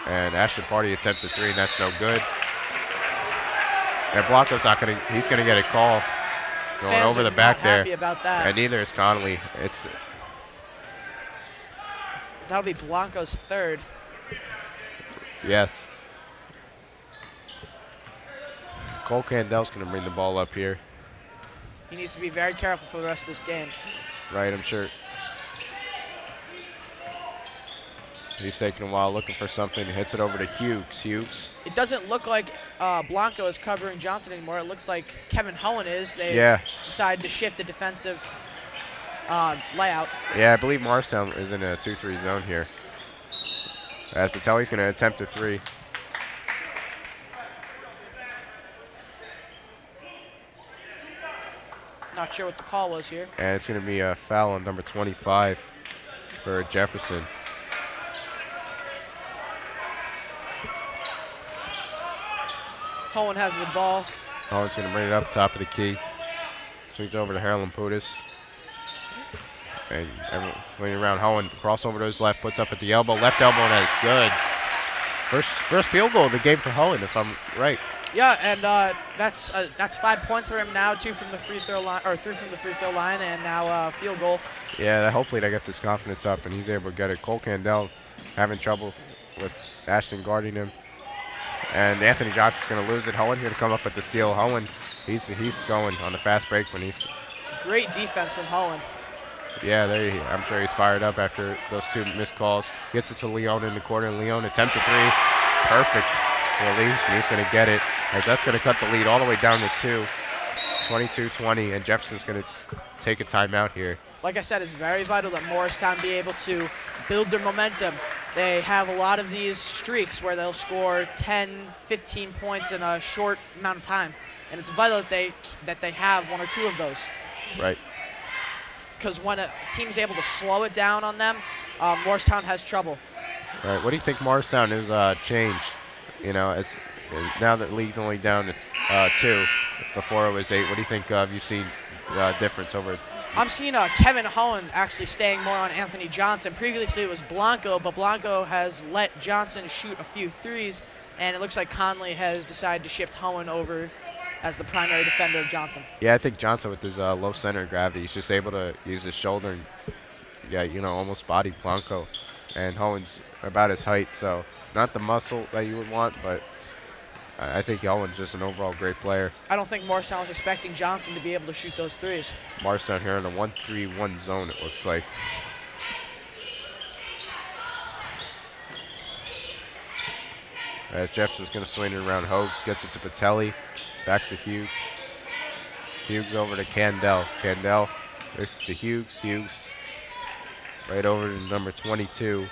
Speaker 3: And Ashton Party attempts a 3, and that's no good. And Blanco's not going to, he's going to get a call going
Speaker 6: Fans
Speaker 3: over
Speaker 6: are
Speaker 3: the back
Speaker 6: not
Speaker 3: there.
Speaker 6: happy about that.
Speaker 3: And neither is Connolly.
Speaker 6: That'll be Blanco's 3rd.
Speaker 3: Yes. Cole Candel's going to bring the ball up here.
Speaker 6: He needs to be very careful for the rest of this game.
Speaker 3: Right, I'm sure. He's taking a while looking for something. Hits it over to Hughes. Hughes.
Speaker 6: It doesn't look like Blanco is covering Johnson anymore. It looks like Kevin Hohen is. They decided to shift the defensive layout.
Speaker 3: Yeah, I believe Morristown is in a 2-3 zone here. As Patelli's going to attempt a 3.
Speaker 6: Not sure what the call was here.
Speaker 3: And it's going to be a foul on number 25 for Jefferson.
Speaker 6: Hohen has the ball.
Speaker 3: Hohen's going to bring it up top of the key. Swings over to Harold Putis. And going around Hohen, crossover to his left, puts up at the elbow. Left elbow, and that is good. First field goal of the game for Hohen, if I'm right.
Speaker 6: Yeah, and that's 5 points for him now. 2 from the free throw line, or 3 from the free throw line, and now field goal.
Speaker 3: Yeah, hopefully that gets his confidence up, and he's able to get it. Cole Candel having trouble with Ashton guarding him. And Anthony Johnson's going to lose it. Hohen's going to come up with the steal. Hohen, he's going on the fast break when he's.
Speaker 6: Great defense from Hohen.
Speaker 3: Yeah, I'm sure he's fired up after those 2 missed calls. Gets it to Leon in the corner, and Leon attempts a 3. Perfect release, and he's going to get it. As that's going to cut the lead all the way down to 2. 22-20, and Jefferson's going to take a timeout here.
Speaker 6: Like I said, it's very vital that Morristown be able to build their momentum. They have a lot of these streaks where they'll score 10, 15 points in a short amount of time. And it's vital that they have 1 or 2 of those.
Speaker 3: Right.
Speaker 6: Because when a team's able to slow it down on them, Morristown has trouble.
Speaker 3: All right, what do you think Morristown has changed? You know, now that the league's only down to 2. Before it was 8. What do you think you've seen difference over?
Speaker 6: I'm seeing Kevin Hohen actually staying more on Anthony Johnson. Previously it was Blanco, but Blanco has let Johnson shoot a few 3s, and it looks like Conley has decided to shift Hohen over as the primary defender of Johnson.
Speaker 3: Yeah, I think Johnson with his low center of gravity, he's just able to use his shoulder and, almost body Blanco. And Hohen's about his height, so not the muscle that you would want, but I think Hohen's just an overall great player.
Speaker 6: I don't think Morristown was expecting Johnson to be able to shoot those 3s.
Speaker 3: Morristown here in a 1-3-1 zone, it looks like. As Jefferson's going to swing it around Hobbs, gets it to Patelli, back to Hughes. Hughes over to Candel. Candel, there's to Hughes. Hughes right over to number 22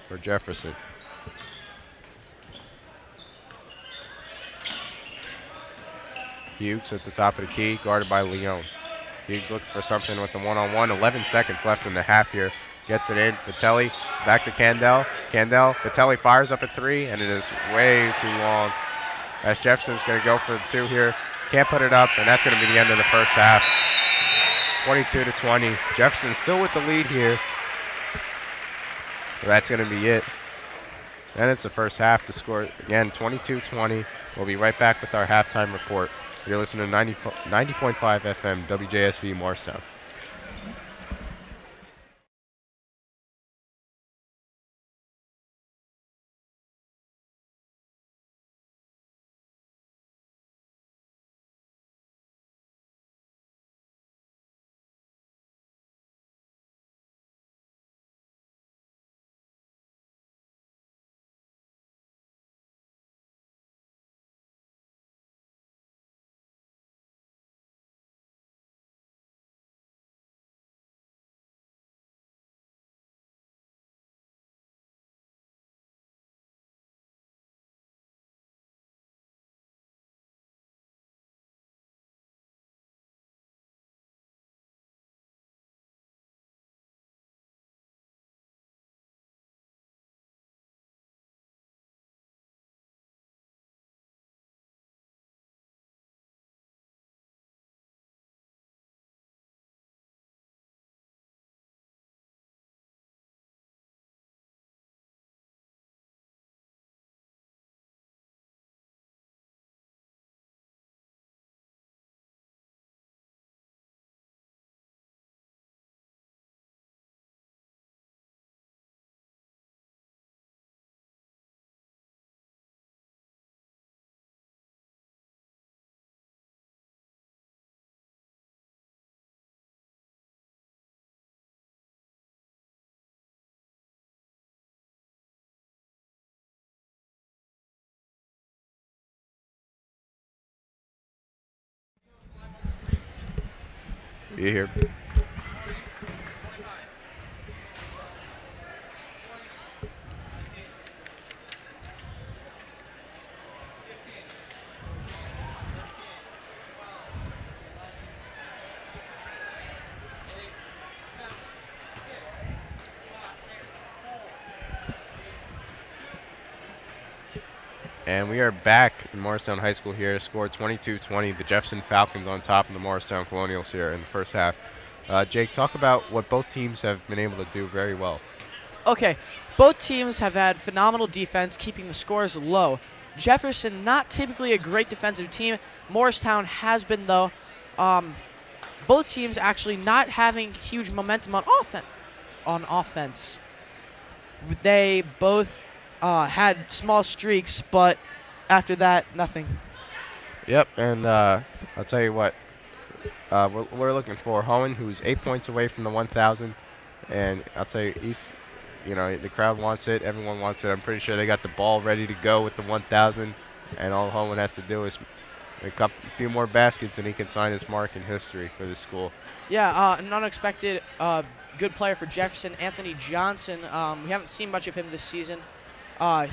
Speaker 3: for Jefferson. Hughes at the top of the key, guarded by Leon. Hughes looking for something with the one-on-one. 11 seconds left in the half here. Gets it in. Patelli back to Candel. Candel, Patelli fires up a 3, and it is way too long. As Jefferson's going to go for the 2 here. Can't put it up, and that's going to be the end of the first half. 22-20. Jefferson still with the lead here. That's going to be it. And it's the first half. The score, again, 22-20. We'll be right back with our halftime report. You're listening to 90.5 FM, WJSV Morristown. You here? And we are back in Morristown High School here. Score 22-20. The Jefferson Falcons on top of the Morristown Colonials here in the first half. Jake, talk about what both teams have been able to do very well.
Speaker 6: Okay, both teams have had phenomenal defense, keeping the scores low. Jefferson, not typically a great defensive team. Morristown has been, though. Both teams actually not having huge momentum on offense. They both had small streaks, but after that, nothing.
Speaker 3: Yep, and I'll tell you what. We're looking for Hohen, who's 8 points away from the 1,000, and I'll tell you, the crowd wants it, everyone wants it. I'm pretty sure they got the ball ready to go with the 1,000, and all Hohen has to do is make up a few more baskets, and he can sign his mark in history for the school.
Speaker 6: Yeah, an unexpected good player for Jefferson, Anthony Johnson. We haven't seen much of him this season.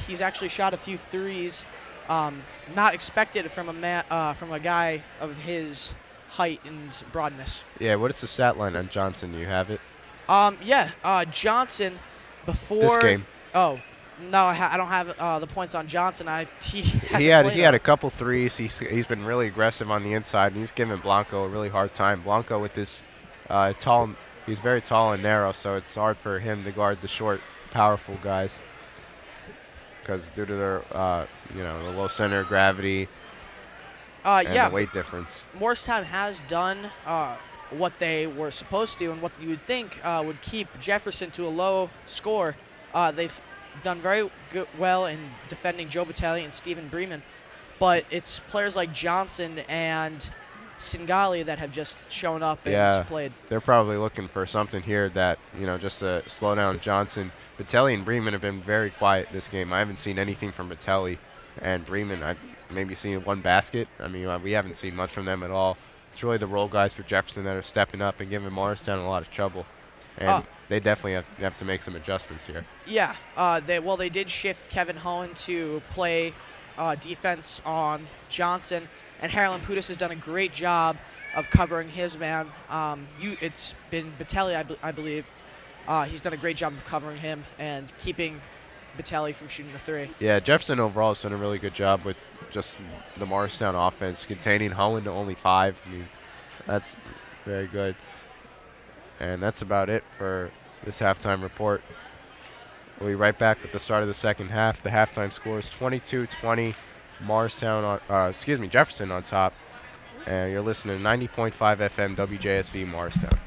Speaker 6: He's actually shot a few threes, not expected from a guy of his height and broadness.
Speaker 3: Yeah, what is the stat line on Johnson? You have it?
Speaker 6: Johnson before
Speaker 3: this game.
Speaker 6: Oh, no, I don't have the points on Johnson. He
Speaker 3: had a couple threes. He's been really aggressive on the inside, and he's giving Blanco a really hard time. Blanco with this he's very tall and narrow, so it's hard for him to guard the short, powerful guys because due to their the low center of gravity. The weight difference.
Speaker 6: Morristown has done what they were supposed to and what you would think would keep Jefferson to a low score. They've done very well in defending Joe Batelli and Stephen Bremen, but it's players like Johnson and Singali that have just shown up and played.
Speaker 3: They're probably looking for something here that, just to slow down Johnson. Batelli and Bremen have been very quiet this game. I haven't seen anything from Batelli and Bremen. I've maybe seen one basket. I mean, we haven't seen much from them at all. It's really the role guys for Jefferson that are stepping up and giving Morristown a lot of trouble. And they definitely have to make some adjustments here.
Speaker 6: Yeah, they did shift Kevin Hohen to play defense on Johnson, and Harold Lamputis has done a great job of covering his man. It's been Batelli, I believe. He's done a great job of covering him and keeping Batelli from shooting the three.
Speaker 3: Yeah, Jefferson overall has done a really good job with just the Morristown offense, containing Hohen to only 5. I mean, that's very good. And that's about it for this halftime report. We'll be right back at the start of the second half. The halftime score is 22-20. Jefferson on top. And you're listening to 90.5 FM WJSV Morristown.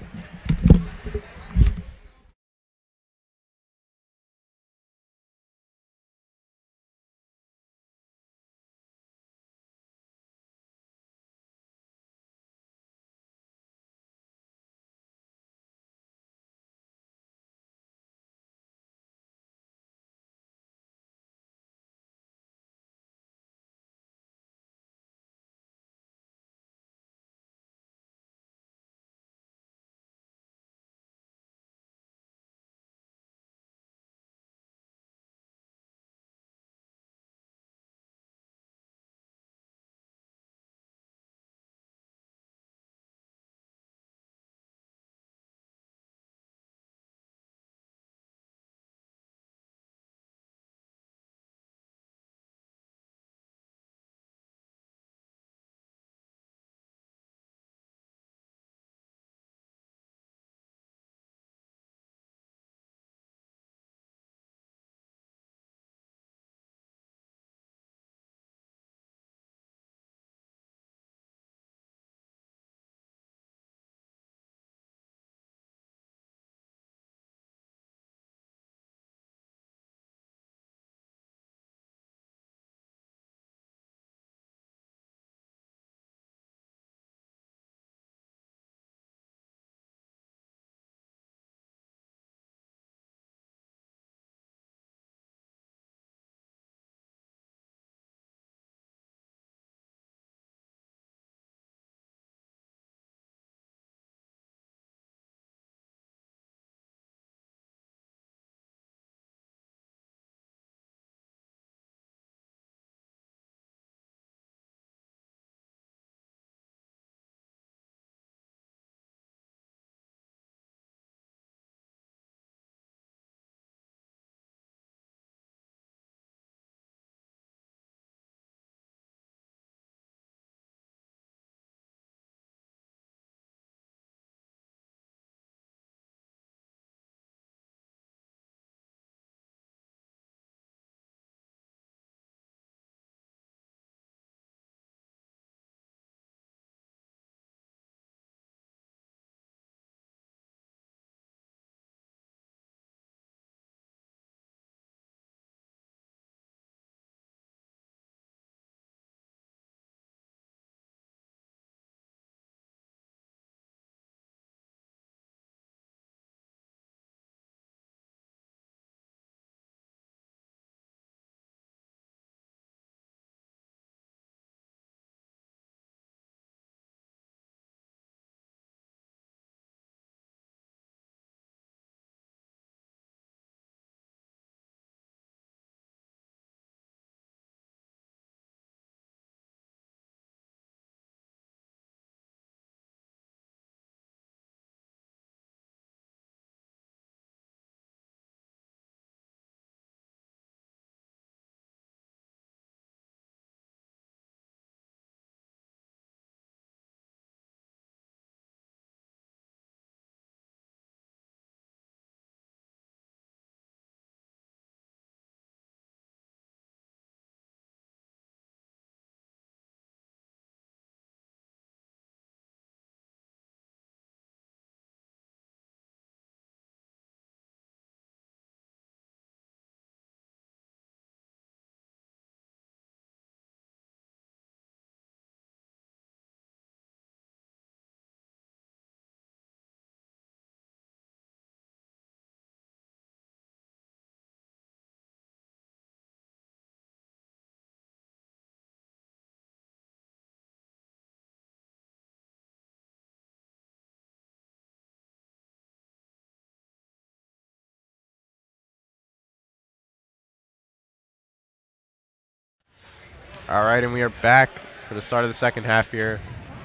Speaker 3: All right, and we are back for the start of the second half here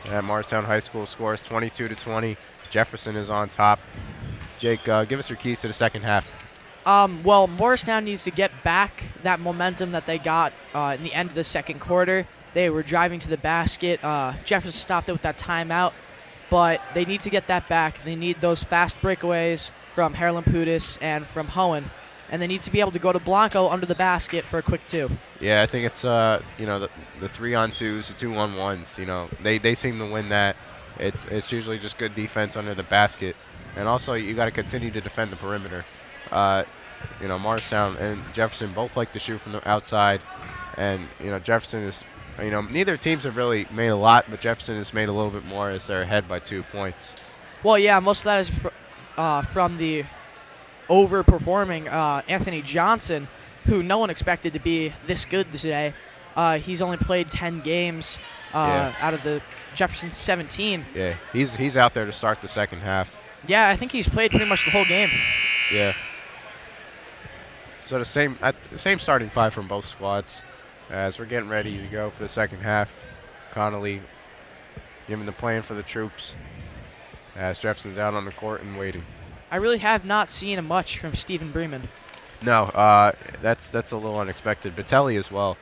Speaker 3: at Morristown High School. Score is 22-20. Jefferson is on top. Jake, give us your keys to the second half.
Speaker 6: Well, Morristown needs to get back that momentum that they got in the end of the second quarter. They were driving to the basket. Jefferson stopped it with that timeout, but they need to get that back. They need those fast breakaways from Harold Lamputis and from Hohen. and they need to be able to go to Blanco under the basket for a quick 2.
Speaker 3: Yeah, I think it's the 3-on-2s, the 2-on-1s. They seem to win that. It's usually just good defense under the basket, and also you got to continue to defend the perimeter. Morristown and Jefferson both like to shoot from the outside, and Jefferson is. Neither teams have really made a lot, but Jefferson has made a little bit more as they're ahead by 2 points.
Speaker 6: Well, yeah, most of that is from the overperforming Anthony Johnson, who no one expected to be this good today. He's only played 10 games out of the Jefferson 17.
Speaker 3: Yeah, he's out there to start the second half.
Speaker 6: Yeah, I think he's played pretty much the whole game.
Speaker 3: Yeah. So the same starting 5 from both squads. As we're getting ready to go for the second half, Connolly giving the plan for the troops as Jefferson's out on the court and waiting.
Speaker 6: I really have not seen much from Stephen Bremen.
Speaker 3: No, that's a little unexpected. Batelli as well.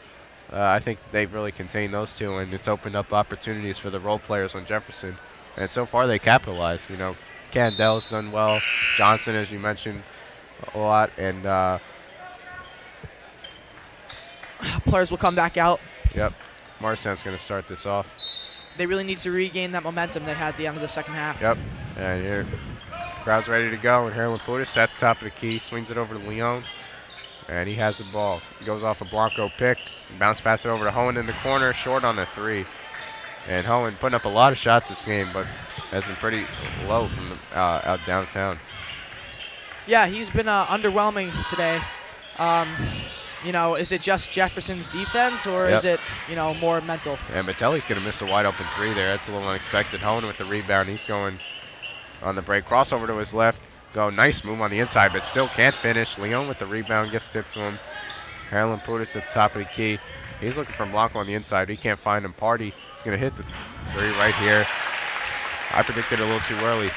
Speaker 3: I think they've really contained those two, and it's opened up opportunities for the role players on Jefferson. And so far they capitalized. Candel's done well. Johnson, as you mentioned, a lot, and
Speaker 6: players will come back out.
Speaker 3: Yep. Morristown's going to start this off.
Speaker 6: They really need to regain that momentum they had at the end of the second half.
Speaker 3: Yep. And here, crowd's ready to go. And Harold Putis at the top of the key, swings it over to Leon. And he has the ball. He goes off a Blanco pick. Bounce pass it over to Hohen in the corner, short on the 3. And Hohen putting up a lot of shots this game, but has been pretty low from out downtown.
Speaker 6: Yeah, he's been underwhelming today. Is it just Jefferson's defense, or is it, more mental?
Speaker 3: And Batelli's going to miss a wide open 3 there. That's a little unexpected. Hohen with the rebound. He's going on the break. Crossover to his left. Nice move on the inside, but still can't finish. Leon with the rebound gets tipped to him. Harlan Putis at the top of the key. He's looking for Blanco on the inside. He can't find him. Party. He's going to hit the 3 right here. I predicted it a little too early.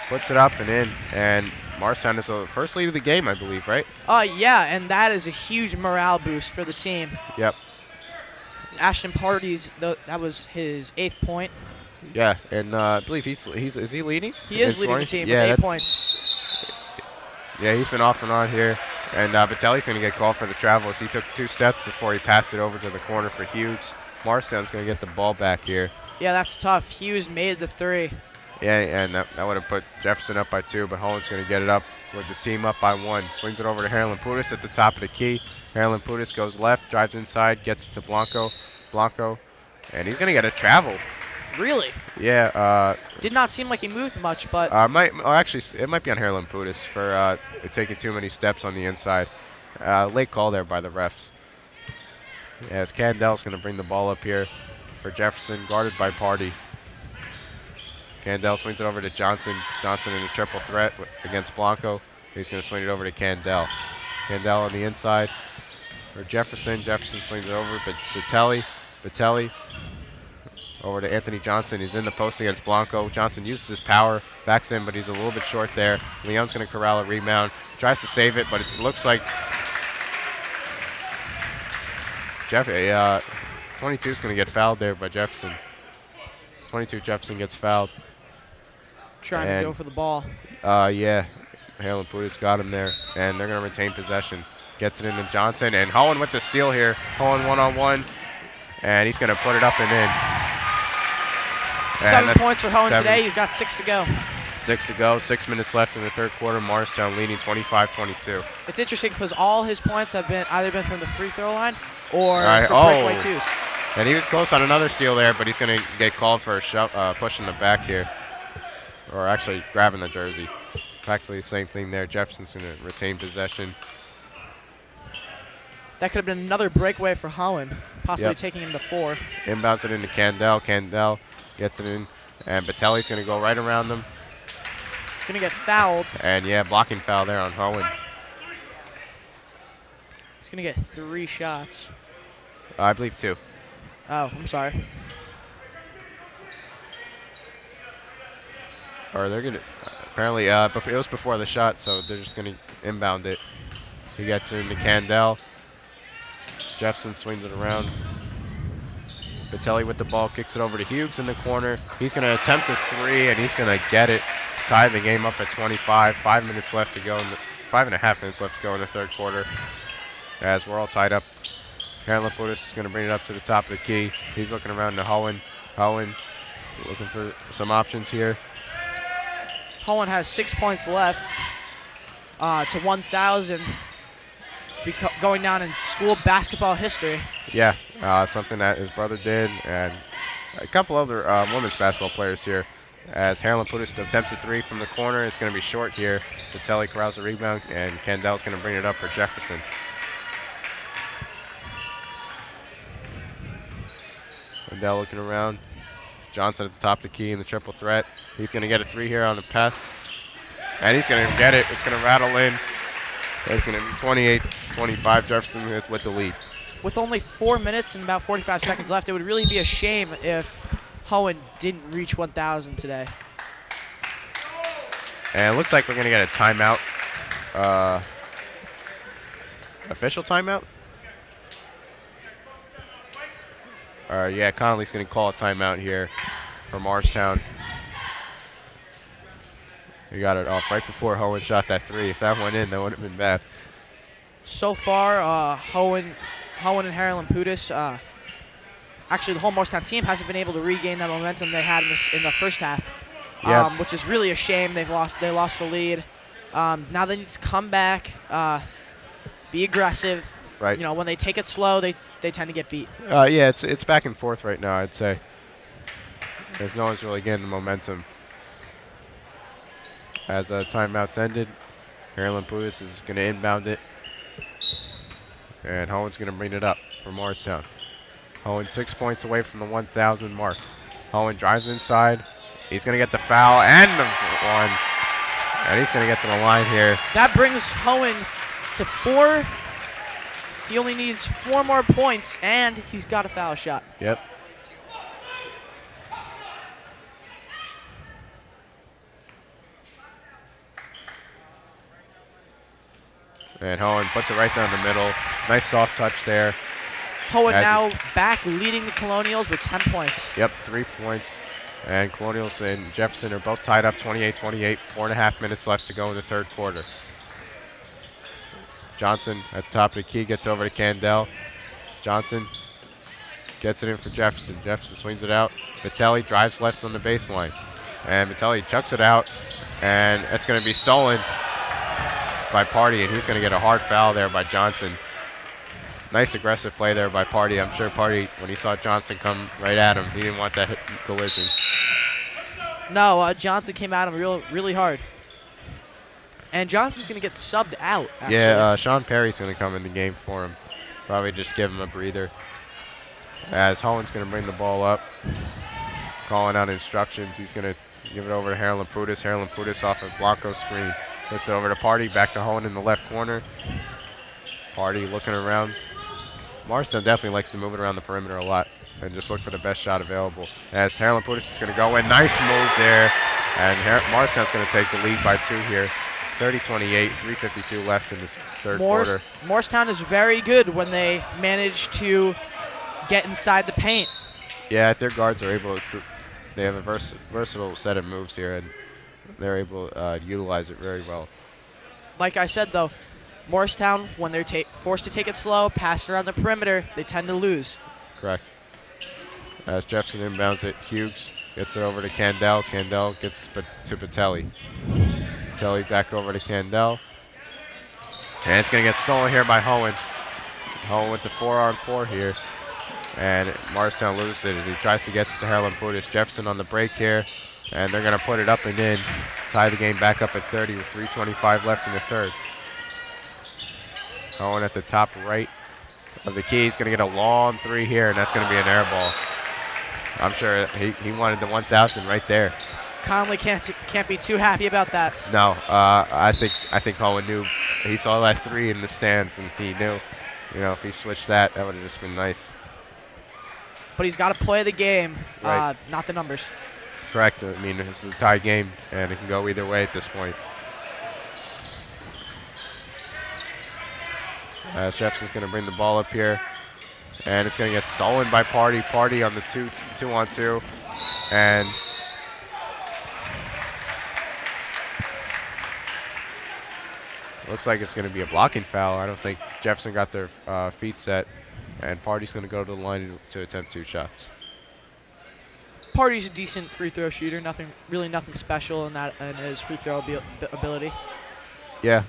Speaker 3: Puts it up and in, and Morristown is the first lead of the game, I believe, right?
Speaker 6: Yeah, and that is a huge morale boost for the team.
Speaker 3: Yep.
Speaker 6: Ashton Party's, that was his 8th point.
Speaker 3: Yeah, and I believe is he leading?
Speaker 6: He is leading the team with 8 points.
Speaker 3: Yeah, he's been off and on here, and Batelli's going to get called for the travel as he took 2 steps before he passed it over to the corner for Hughes. Morristown's going to get the ball back here.
Speaker 6: Yeah, that's tough. Hughes made the 3.
Speaker 3: Yeah, and that would have put Jefferson up by 2, but Holland's going to get it up with his team up by 1. Swings it over to Harlan Putis at the top of the key. Harlan Putis goes left, drives inside, gets it to Blanco, and he's going to get a travel.
Speaker 6: Really?
Speaker 3: Yeah.
Speaker 6: Did not seem like he moved much, but
Speaker 3: actually, it might be on Harlan Putis for taking too many steps on the inside. Late call there by the refs. As Candel's going to bring the ball up here for Jefferson, guarded by Party. Candel swings it over to Johnson. Johnson in a triple threat against Blanco. He's going to swing it over to Candel. Candel on the inside for Jefferson. Jefferson swings it over, but Batelli over to Anthony Johnson. He's in the post against Blanco. Johnson uses his power, backs in, but he's a little bit short there. Leon's going to corral a rebound. Tries to save it, but it looks like 22 is going to get fouled there by Jefferson. 22 Jefferson gets fouled.
Speaker 6: Trying to go for the ball.
Speaker 3: Yeah. Halen Putis got him there, and they're going to retain possession. Gets it into Johnson, and Hohen with the steal here. Hohen one-on-one, and he's going to put it up and in.
Speaker 6: 7 points for Hohen today. He's got 6 to go.
Speaker 3: 6 to go. 6 minutes left in the third quarter. Morristown leading 25-22.
Speaker 6: It's interesting because all his points have either been from the free throw line or from breakaway 2s.
Speaker 3: And he was close on another steal there, but he's going to get called for a push in the back here. Or actually grabbing the jersey. Practically the same thing there. Jefferson's going to retain possession.
Speaker 6: That could have been another breakaway for Holland, possibly taking him to 4.
Speaker 3: Inbounds it into Candel. Candel gets it in, and Batelli's going to go right around them.
Speaker 6: He's going to get fouled.
Speaker 3: And, blocking foul there on Hohen.
Speaker 6: He's going to get 3 shots.
Speaker 3: I believe 2.
Speaker 6: Oh, I'm sorry.
Speaker 3: Or they're going to, apparently, it was before the shot, so they're just going to inbound it. He gets it into Candel. Jefferson swings it around. Batelli with the ball, kicks it over to Hughes in the corner. He's going to attempt a 3, and he's going to get it. Tie the game up at 25. 5 minutes left to go 5.5 minutes left to go in the third quarter. As we're all tied up. Aaron Laputis is going to bring it up to the top of the key. He's looking around to Hohen. Hohen looking for some options here.
Speaker 6: Hohen has 6 points left to 1,000, going down in school basketball history.
Speaker 3: Yeah, something that his brother did, and a couple other women's basketball players here. As Aaron Laputis attempts a three from the corner, it's going to be short here. Vitelli corrals the rebound, and Candel's going to bring it up for Jefferson. Candel looking around. Johnson at the top of the key in the triple threat. He's going to get a three here on the pass. And he's going to get it. It's going to rattle in. It's going to be 28-25 Jefferson with the lead.
Speaker 6: With only 4 minutes and about 45 seconds left, it would really be a shame if Hohen didn't reach 1,000 today.
Speaker 3: And it looks like we're going to get a timeout. Official timeout? Yeah, Connolly's going to call a timeout here for Morristown. He got it off right before Hohen shot that three. If that went in, that would have been bad.
Speaker 6: So far, Hohen and Harlan Putis, actually the whole Morristown team hasn't been able to regain that momentum they had in the first half,
Speaker 3: Yep.
Speaker 6: which is really a shame. They lost the lead. Now they need to come back, be aggressive.
Speaker 3: Right.
Speaker 6: You know, when they take it slow, they tend to get beat.
Speaker 3: Yeah, it's back and forth right now, I'd say. There's no one's really getting the momentum. As timeouts ended, Harlan Putis is going to inbound it. And Hohen's going to bring it up for Morristown. Hohen 6 points away from the 1,000 mark. Hohen drives inside. He's going to get the foul and the one. And he's going to get to the line here.
Speaker 6: That brings Hohen to 4. He only needs 4 more points, and he's got a foul shot.
Speaker 3: Yep. And Hohen puts it right down the middle. Nice soft touch there.
Speaker 6: Hohen now back leading the Colonials with 10 points.
Speaker 3: Yep, 3 points. And Colonials and Jefferson are both tied up 28-28. 4.5 minutes left to go in the third quarter. Johnson at the top of the key gets over to Candel. Johnson gets it in for Jefferson. Jefferson swings it out. Vitelli drives left on the baseline. And Vitelli chucks it out. And it's going to be stolen by Party, and he's going to get a hard foul there by Johnson. Nice aggressive play there by Party. I'm sure Party, when he saw Johnson come right at him, he didn't want that collision.
Speaker 6: No, Johnson came at him really hard. And Johnson's going to get subbed out, actually.
Speaker 3: Yeah, Sean Perry's going to come in the game for him. Probably just give him a breather. As Hohen's going to bring the ball up, calling out instructions. He's going to give it over to Harlan Putis. Harlan Putis off a Blanco screen. Puts it over to Party, back to Hohen in the left corner. Party looking around. Morristown definitely likes to move it around the perimeter a lot and just look for the best shot available. As Harlan Putis is going to go in. Nice move there. And Morristown's going to take the lead by 2 here. 30-28, 3:52 left in this third quarter.
Speaker 6: Morristown is very good when they manage to get inside the paint.
Speaker 3: Yeah, their guards are able to, they have a versatile set of moves here, and they're able to utilize it very well.
Speaker 6: Like I said, though, Morristown, when they're forced to take it slow, pass it around the perimeter, they tend to lose.
Speaker 3: Correct. As Jefferson inbounds it, Hughes gets it over to Candel. Candel gets to Vitelli. Vitelli back over to Candel. And it's going to get stolen here by Hohen. Hohen with the 4-on-4 here. And Morristown loses it as he tries to get to Harlan Putis. Jefferson on the break here. And they're going to put it up and in. Tie the game back up at 30 with 3:25 left in the third. Hohen at the top right of the key. He's going to get a long 3 here, and that's going to be an air ball. I'm sure he wanted the 1,000 right there.
Speaker 6: Conley can't be too happy about that.
Speaker 3: No, I think Hohen knew. He saw that 3 in the stands, and he knew, if he switched that would have just been nice.
Speaker 6: But he's got to play the game,
Speaker 3: Right.
Speaker 6: not the numbers.
Speaker 3: Correct. I mean, this is a tie game, and it can go either way at this point. Jefferson's going to bring the ball up here, and it's going to get stolen by Party. Party on the 2-on-2, and Looks like it's going to be a blocking foul. I don't think Jefferson got their feet set, and Party's going to go to the line to attempt 2 shots.
Speaker 6: Party's a decent free throw shooter. Nothing special in his free throw ability.
Speaker 3: Yeah,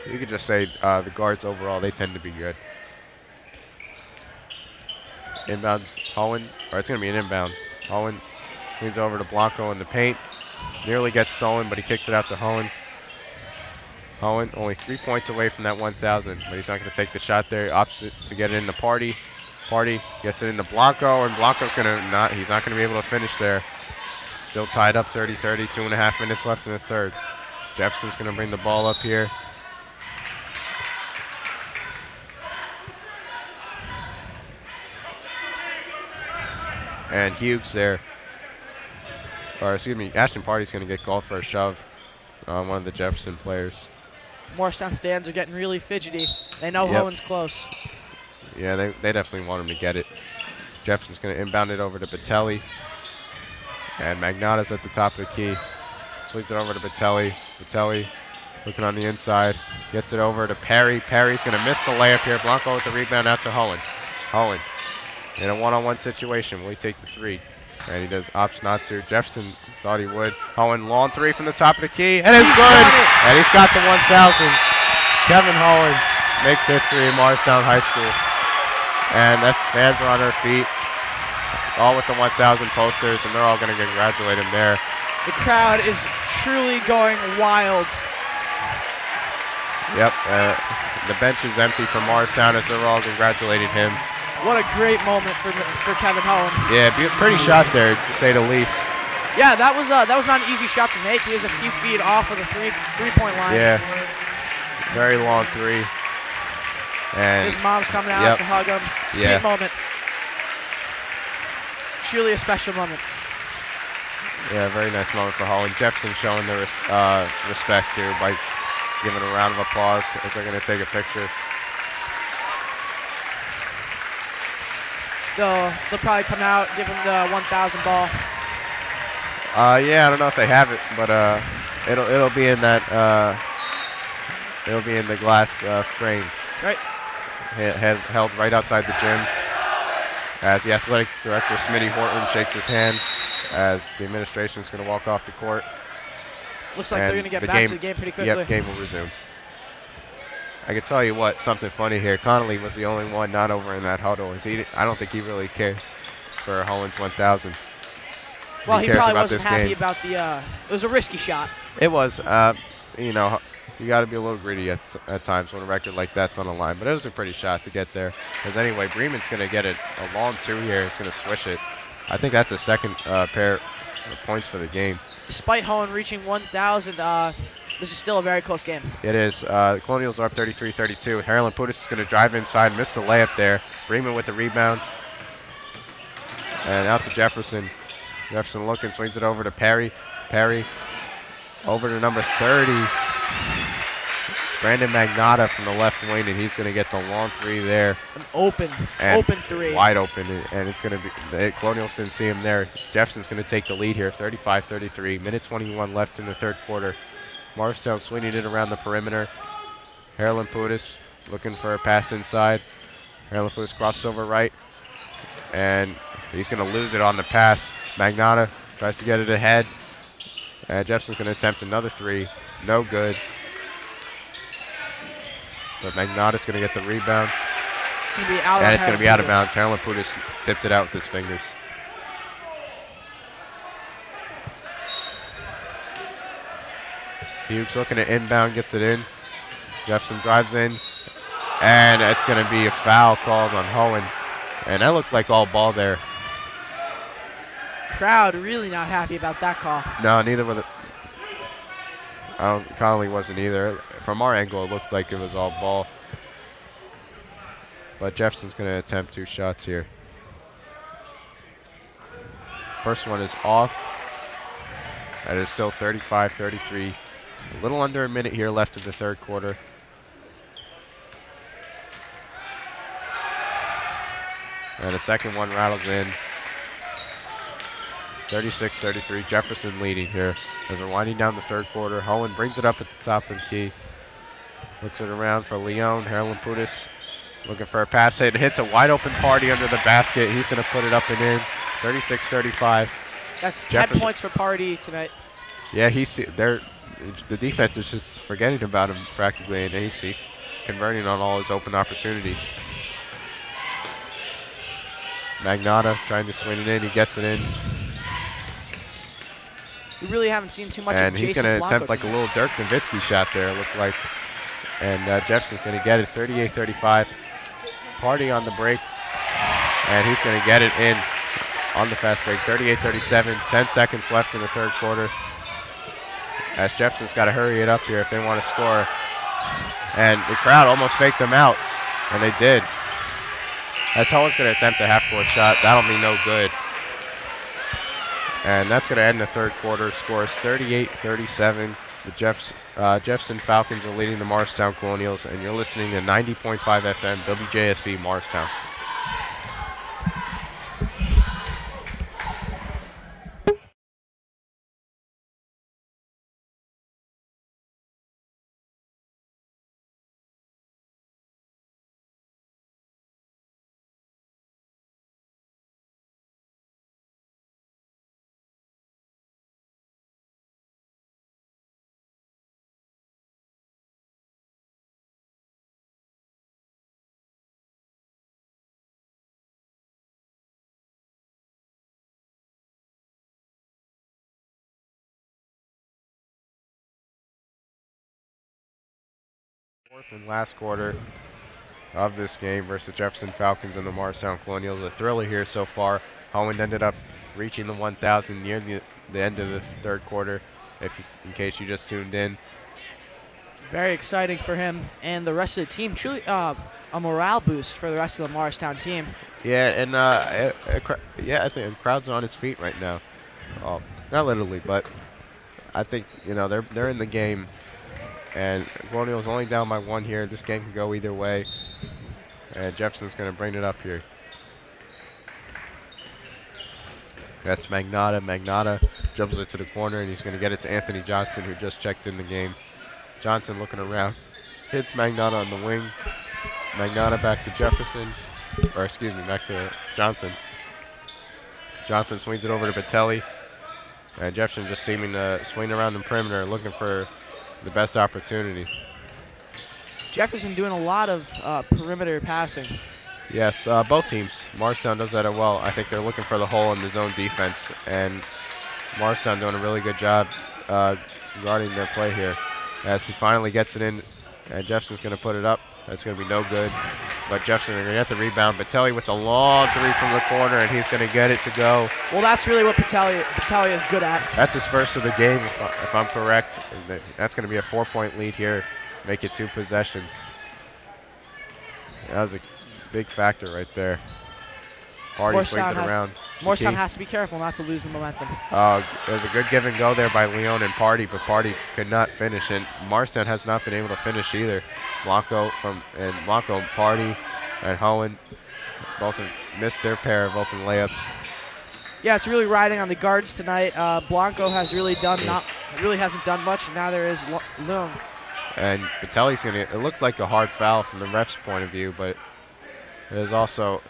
Speaker 3: you could just say the guards overall, they tend to be good. Inbound, Hohen, or it's going to be an inbound. Hohen leans over to Blanco in the paint. Nearly gets stolen, but he kicks it out to Hohen. Hohen only 3 points away from that 1,000, but he's not going to take the shot there. Opposite to get it into Party. Party gets it into Blanco, and Blanco's going to he's not going to be able to finish there. Still tied up 30-30, 2.5 minutes left in the third. Jefferson's going to bring the ball up here. And Hughes there, or excuse me, Ashton Party's going to get called for a shove on one of the Jefferson players.
Speaker 6: Morristown stands are getting really fidgety. They know Hohen's close.
Speaker 3: Yeah, they definitely want him to get it. Jefferson's going to inbound it over to Batelli. And Magnotta's at the top of the key. Swings it over to Batelli. Batelli looking on the inside. Gets it over to Perry. Perry's going to miss the layup here. Blanco with the rebound out to Hohen. Hohen in a one-on-one situation. Will he take the 3? And he does opts not to. Jefferson thought he would. Hohen, long 3 from the top of the key. And it's good. And he's got the 1,000. Kevin Hohen makes history in Morristown High School. And the fans are on their feet, all with the 1,000 posters, and they're all going to congratulate him there.
Speaker 6: The crowd is truly going wild.
Speaker 3: Yep, the bench is empty for Morristown as they're all congratulating him.
Speaker 6: What a great moment for Kevin Hohen.
Speaker 3: Yeah, pretty shot there, to say the least.
Speaker 6: Yeah, that was not an easy shot to make. He was a few feet off of the three-point line.
Speaker 3: Yeah, very long 3. And
Speaker 6: his mom's coming out to hug him. Sweet moment. Truly a special moment.
Speaker 3: Yeah, very nice moment for Hohen. Jefferson showing the respect too by giving a round of applause as they're going to take a picture.
Speaker 6: They'll probably come out, give him the 1,000 ball.
Speaker 3: Yeah, I don't know if they have it, but it'll be in that it'll be in the glass frame.
Speaker 6: Right.
Speaker 3: Held right outside the gym as the athletic director, Smitty Horton, shakes his hand as the administration is going to walk off the court.
Speaker 6: Looks like they're going to get back to the game pretty quickly.
Speaker 3: Yep, game will resume. I can tell you what, something funny here. Connolly was the only one not over in that huddle. I don't think he really cared for Hohen's 1,000.
Speaker 6: Well, he probably wasn't happy about the it was a risky shot.
Speaker 3: It was. You know, you got to be a little greedy at times when a record like that's on the line. But it was a pretty shot to get there. Because anyway, Bremen's going to get it a long 2 here. It's going to swish it. I think that's the second pair of points for the game.
Speaker 6: Despite Hohen reaching 1,000, this is still a very close game.
Speaker 3: It is. Colonials are up 33-32. Harlan Putis is going to drive inside, miss the layup there. Bremen with the rebound. And out to Jefferson. Jefferson looking, swings it over to Perry. Perry over to number 30. Brandon Magnotta from the left wing, and he's going to get the long 3 there.
Speaker 6: An open 3.
Speaker 3: Wide open, and it's going to be, Colonials didn't see him there. Jefferson's going to take the lead here, 35-33. Minute 21 left in the third quarter. Morristown swinging it around the perimeter. Harlan Putis looking for a pass inside. Harlan Putis crosses over right, and he's going to lose it on the pass. Magnotta tries to get it ahead. Jefferson's going to attempt another 3. No good. But Magnotta's going to get the rebound.
Speaker 6: It's going to be out.
Speaker 3: And it's going to be out of bounds. Harlan Putis tipped it out with his fingers. Hughes looking at inbound, gets it in. Jefferson drives in. And it's going to be a foul called on Hohen. And that looked like all ball there.
Speaker 6: Crowd really not happy about that call.
Speaker 3: No, neither were the. Connolly wasn't either. From our angle, it looked like it was all ball. But Jefferson's going to attempt 2 shots here. First one is off. That is still 35-33. A little under a minute here left in the third quarter. And the second one rattles in. 36-33, Jefferson leading here as we're winding down the third quarter. Hohen brings it up at the top of the key. Looks it around for Leon. Harold Lamputis looking for a pass hit. Hits a wide open Party under the basket. He's going to put it up and in. 36-35.
Speaker 6: That's 10
Speaker 3: Jefferson.
Speaker 6: points for Party tonight.
Speaker 3: Yeah, the defense is just forgetting about him practically, and he's converting on all his open opportunities. Magnotta trying to swing it in. He gets it in.
Speaker 6: We really haven't seen too much
Speaker 3: And
Speaker 6: of
Speaker 3: he's
Speaker 6: Jason
Speaker 3: going to
Speaker 6: Blanco
Speaker 3: attempt like a
Speaker 6: tonight.
Speaker 3: little Dirk Nowitzki shot there, it looked like. And Jefferson's going to get it, 38-35. Party on the break. And he's going to get it in on the fast break, 38-37. 10 seconds left in the third quarter. As Jefferson's got to hurry it up here if they want to score. And the crowd almost faked them out, and they did. As Hohen's going to attempt a half-court shot, that'll be no good. And that's going to end the third quarter. Scores 38-37. The Jefferson Falcons are leading the Morristown Colonials, and you're listening to 90.5 FM WJSV Morristown. Fourth and last quarter of this game versus Jefferson Falcons and the Morristown Colonials. A thriller here so far. Holland ended up reaching the 1,000 near the end of the third quarter, in case you just tuned in.
Speaker 6: Very exciting for him and the rest of the team. Truly a morale boost for the rest of the Morristown team.
Speaker 3: Yeah, and I think the crowd's on its feet right now. Not literally, but I think they're in the game. And Colonial's only down by one here. This game can go either way. And Jefferson's going to bring it up here. That's Magnotta. Magnotta dribbles it to the corner, and he's going to get it to Anthony Johnson, who just checked in the game. Johnson looking around. Hits Magnotta on the wing. Magnotta back to Jefferson. Back to Johnson. Johnson swings it over to Patelli. And Jefferson just seeming to swing around the perimeter, looking for the best opportunity.
Speaker 6: Jefferson doing a lot of perimeter passing.
Speaker 3: Yes, both teams. Morristown does that well. I think they're looking for the hole in the zone defense, and Morristown doing a really good job guarding their play here. As he finally gets it in, and Jefferson's going to put it up. That's going to be no good. But Jefferson going to get the rebound. Patelli with the long three from the corner, and he's going to get it to go.
Speaker 6: Well, that's really what Patelli is good at.
Speaker 3: That's his first of the game, if I'm correct. And that's going to be a 4-point lead here. Make it 2 possessions. That was a big factor right there. Party swings it around.
Speaker 6: Morristown has to be careful not to lose the momentum.
Speaker 3: It was a good give and go there by Leon and Party, but Party could not finish, and Morristown has not been able to finish either. Blanco and Party and Hohen both have missed their pair of open layups.
Speaker 6: Yeah, it's really riding on the guards tonight. Blanco has really hasn't done much, and now there is Leung.
Speaker 3: And Patelli's it looked like a hard foul from the ref's point of view, but there's also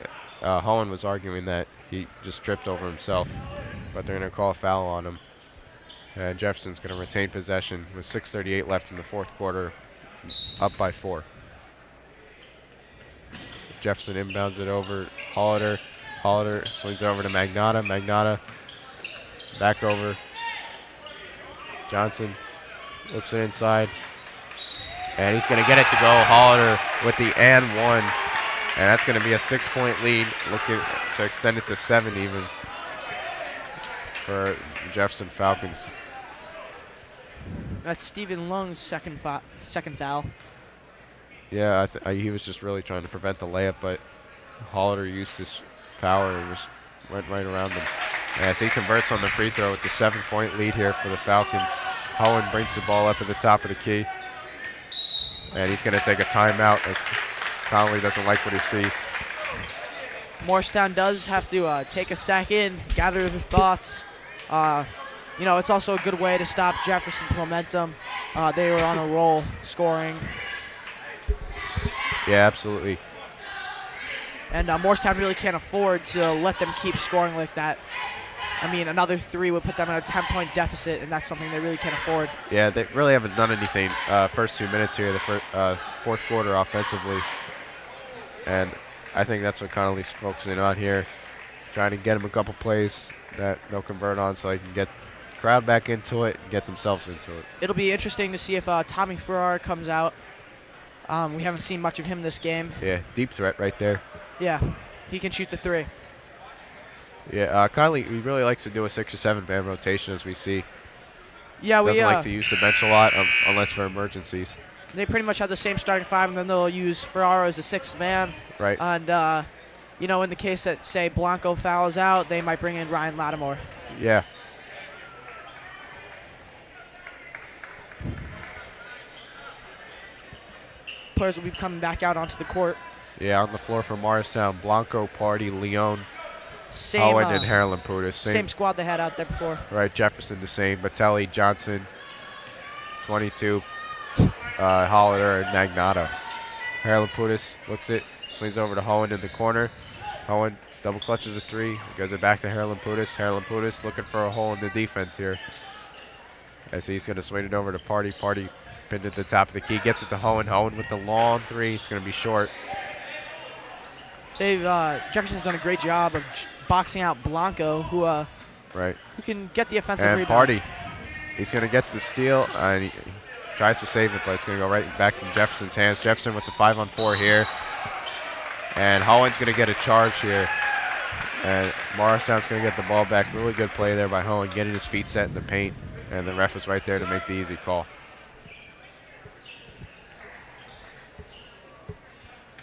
Speaker 3: Hohen was arguing that he just tripped over himself, but they're going to call a foul on him. And Jefferson's going to retain possession with 6:38 left in the fourth quarter, up by 4. Jefferson inbounds it over Hollader. Hollader swings it over to Magnotta. Magnotta back over. Johnson looks it inside. And he's going to get it to go. Hollader with the and 1. And that's going to be a 6-point lead, looking to extend it to 7 even for the Jefferson Falcons.
Speaker 6: That's Stephen Lung's second foul.
Speaker 3: Yeah, he was just really trying to prevent the layup, but Hollader used his power and just went right around him. As he converts on the free throw with the 7-point lead here for the Falcons. Hohen brings the ball up at the top of the key. And he's going to take a timeout as Connolly doesn't like what he sees.
Speaker 6: Morristown does have to take a second, gather their thoughts. It's also a good way to stop Jefferson's momentum. They were on a roll, scoring.
Speaker 3: Yeah, absolutely.
Speaker 6: And Morristown really can't afford to let them keep scoring like that. I mean, another 3 would put them in a 10-point deficit, and that's something they really can't afford.
Speaker 3: Yeah, they really haven't done anything first 2 minutes here, the fourth quarter offensively. And I think that's what Connolly's focusing on here, trying to get them a couple plays that they'll convert on so they can get the crowd back into it and get themselves into it.
Speaker 6: It'll be interesting to see if Tommy Farrar comes out. We haven't seen much of him this game.
Speaker 3: Yeah, deep threat right there.
Speaker 6: Yeah, he can shoot the 3.
Speaker 3: Yeah, Connolly, he really likes to do a 6 or 7 man rotation, as we see.
Speaker 6: Yeah,
Speaker 3: Doesn't like to use the bench a lot unless for emergencies.
Speaker 6: They pretty much have the same starting 5, and then they'll use Ferraro as a 6th man.
Speaker 3: Right.
Speaker 6: And, you know, in the case that, say, Blanco fouls out, they might bring in Ryan Lattimore.
Speaker 3: Yeah.
Speaker 6: Players will be coming back out onto the court.
Speaker 3: Yeah, on the floor for Morristown, Blanco, Party, Leon,
Speaker 6: Same,
Speaker 3: Owen, and Harlan Prutis.
Speaker 6: Same squad they had out there before.
Speaker 3: Right, Jefferson the same, Batelli, Johnson, 22, Hollader, and Magnato. Harlan Prutis looks it, swings over to Hohen in the corner. Hohen double clutches a 3, goes it back to Harlan Prutis. Harlan Prutis looking for a hole in the defense here, as he's going to swing it over to Party. Party pinned at the top of the key, gets it to Hohen. Hohen with the long 3, it's going to be short.
Speaker 6: Jefferson's done a great job of boxing out Blanco, who can get the offensive
Speaker 3: and
Speaker 6: rebound.
Speaker 3: Party, he's going to get the steal, and he tries to save it, but it's going to go right back from Jefferson's hands. Jefferson with the 5-on-4 here, and Hohen's going to get a charge here, and Morristown's going to get the ball back. Really good play there by Hohen, getting his feet set in the paint, and the ref was right there to make the easy call.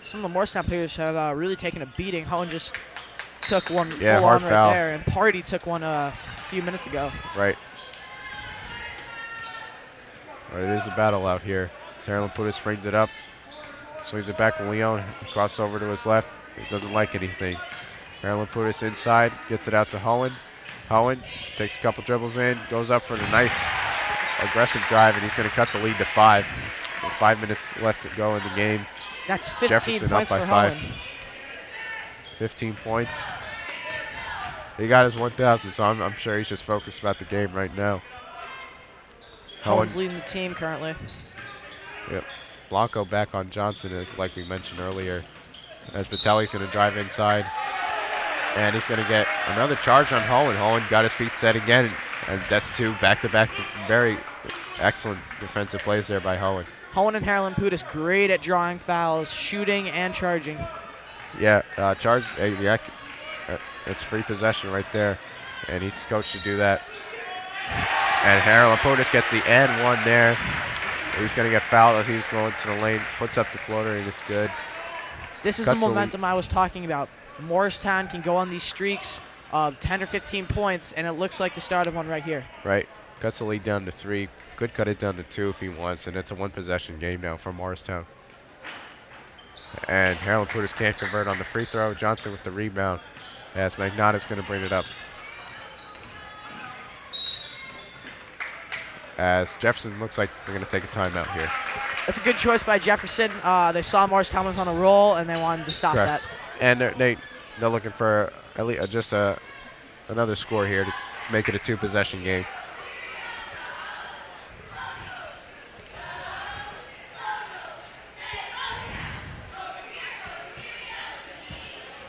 Speaker 6: Some of the Morristown players have really taken a beating. Hohen just took one full
Speaker 3: hard
Speaker 6: on
Speaker 3: foul.
Speaker 6: right there, and Party took one a few minutes ago.
Speaker 3: Right. It is a battle out here. Harlan Prutis brings it up, swings it back to Leon, crosses over to his left. He doesn't like anything. Harlan Prutis inside, gets it out to Hohen. Hohen takes a couple dribbles in, goes up for the nice aggressive drive, and he's going to cut the lead to 5. With 5 minutes left to go in the game.
Speaker 6: That's 15
Speaker 3: Jefferson
Speaker 6: points
Speaker 3: up by
Speaker 6: for
Speaker 3: 5.
Speaker 6: Hohen.
Speaker 3: 15 points. He got his 1,000, so I'm sure he's just focused about the game right now.
Speaker 6: Hohen's leading the team currently.
Speaker 3: Yep. Blanco back on Johnson, like we mentioned earlier. As Batelli's going to drive inside. And he's going to get another charge on Hohen. Hohen got his feet set again, and that's 2 back-to-back very excellent defensive plays there by Hohen.
Speaker 6: Hohen and Harlan Prutis great at drawing fouls, shooting and charging.
Speaker 3: Yeah, charge. It's free possession right there, and he's coached to do that. And Harlan Prutis gets the and 1 there. He's going to get fouled as he's going to the lane, puts up the floater, and it's good.
Speaker 6: This is the momentum I was talking about. Morristown can go on these streaks of 10 or 15 points, and it looks like the start of one right here.
Speaker 3: Right. Cuts the lead down to 3. Could cut it down to 2 if he wants, and it's a 1-possession game now for Morristown. And Harlan Prutis can't convert on the free throw. Johnson with the rebound, as Magnata's going to bring it up. As Jefferson looks like we're going to take a timeout here.
Speaker 6: That's a good choice by Jefferson. They saw Morristown was on a roll, and they wanted to stop that.
Speaker 3: And they're looking for at least just another score here to make it a 2-possession game.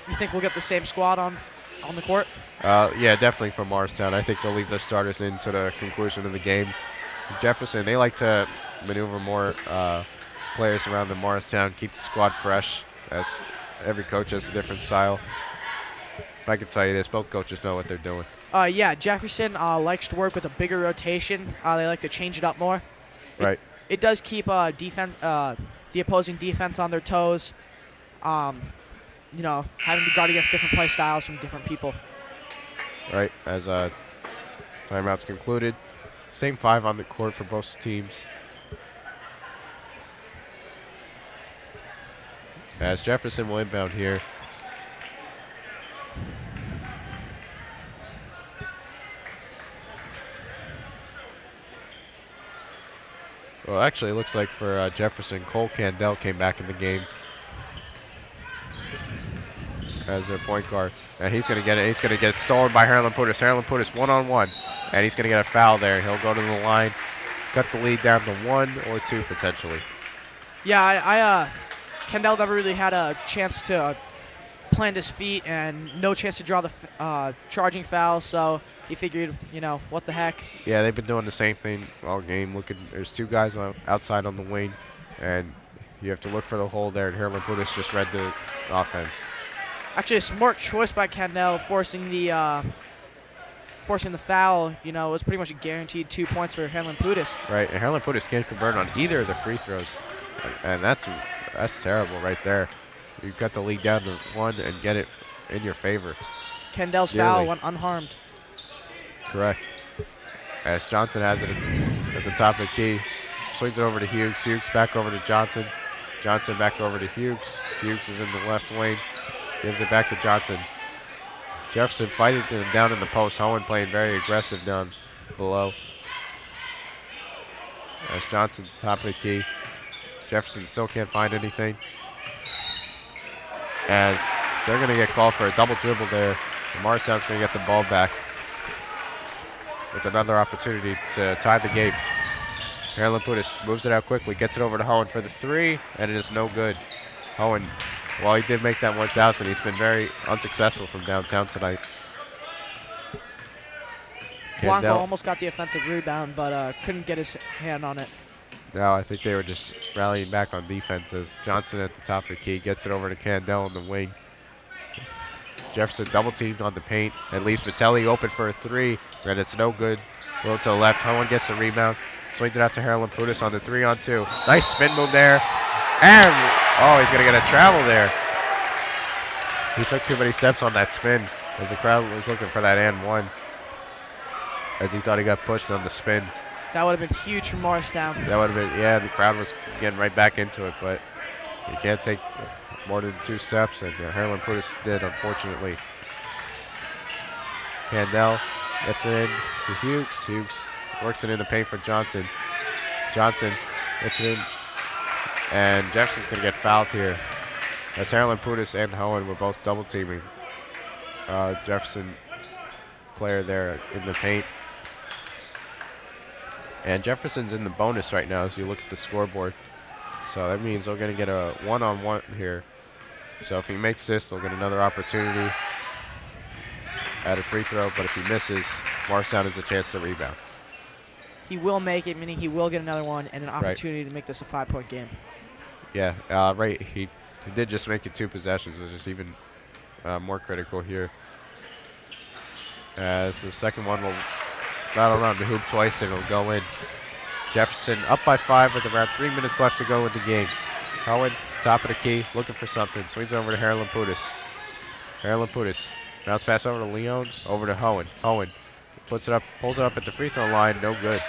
Speaker 6: You think we'll get the same squad on the court?
Speaker 3: Yeah, definitely from Morristown. I think they'll leave their starters into the conclusion of the game. Jefferson, they like to maneuver more players around the Morristown, keep the squad fresh, as every coach has a different style. I can tell you this, both coaches know what they're doing.
Speaker 6: Yeah, Jefferson likes to work with a bigger rotation. They like to change it up more.
Speaker 3: Right.
Speaker 6: It does keep the opposing defense on their toes. You know, having to guard against different play styles from different people.
Speaker 3: Right, as timeout's concluded. Same 5 on the court for both teams. As Jefferson will inbound here. Well, actually, it looks like for Jefferson, Cole Candell came back in the game. as their point guard. And he's going to get it. He's going to get stolen by Harlan Putis. Harlan Putis one-on-one. And he's going to get a foul there. He'll go to the line, cut the lead down to 1 or 2 potentially.
Speaker 6: Yeah, Kendall never really had a chance to plant his feet and no chance to draw the charging foul, so he figured, what the heck.
Speaker 3: Yeah, they've been doing the same thing all game. There's 2 guys outside on the wing, and you have to look for the hole there, and Harlan Putis just read the offense.
Speaker 6: Actually, a smart choice by Kendall, forcing the foul. It was pretty much a guaranteed 2 points for Harlan Putis.
Speaker 3: Right, and Harlan Putis can't convert on either of the free throws, and that's terrible right there. You cut the lead down to 1 and get it in your favor.
Speaker 6: Kendall's foul went unharmed.
Speaker 3: Correct. As Johnson has it at the top of the key, swings it over to Hughes. Hughes back over to Johnson. Johnson back over to Hughes. Hughes is in the left wing. Gives it back to Johnson. Jefferson fighting him down in the post. Hohen playing very aggressive down below. As Johnson top of the key. Jefferson still can't find anything. As they're going to get called for a double dribble there. Morristown's going to get the ball back with another opportunity to tie the game. Harlan Putis moves it out quickly, gets it over to Hohen for the 3, and it is no good. Hohen, while he did make that 1,000, he's been very unsuccessful from downtown tonight.
Speaker 6: Blanco almost got the offensive rebound, but couldn't get his hand on it.
Speaker 3: No, I think they were just rallying back on defense as Johnson at the top of the key gets it over to Candell in the wing. Jefferson double teamed on the paint and leaves Vitelli open for a 3, and it's no good. A little to the left. Hohen gets the rebound. Swings it out to Harlan Putis on the 3-on-2. Nice spin move there. And, he's going to get a travel there. He took too many steps on that spin as the crowd was looking for that and 1. As he thought he got pushed on the spin.
Speaker 6: That would have been huge for Morristown.
Speaker 3: That would have been, the crowd was getting right back into it, but you can't take more than 2 steps, and Harlan Putis did, unfortunately. Candell gets it in to Hughes. Hughes works it in the paint for Johnson. Johnson gets it in, and Jefferson's going to get fouled here. As Harlan Putis and Hohen were both double teaming. Jefferson player there in the paint. And Jefferson's in the bonus right now as you look at the scoreboard. So that means they're going to get a 1-on-1 here. So if he makes this, they'll get another opportunity at a free throw. But if he misses, Morristown has a chance to rebound.
Speaker 6: He will make it, meaning he will get another one and an opportunity to make this a 5-point game.
Speaker 3: Yeah, right. He did just make it 2 possessions, which is even more critical here. As the second one will battle around the hoop twice and it'll go in. Jefferson up by 5 with around 3 minutes left to go in the game. Hohen, top of the key, looking for something. Swings over to Harlan Putis. Harlan Putis. Bounce pass over to Leon, over to Hohen. Hohen puts it up, pulls it up at the free throw line, no good.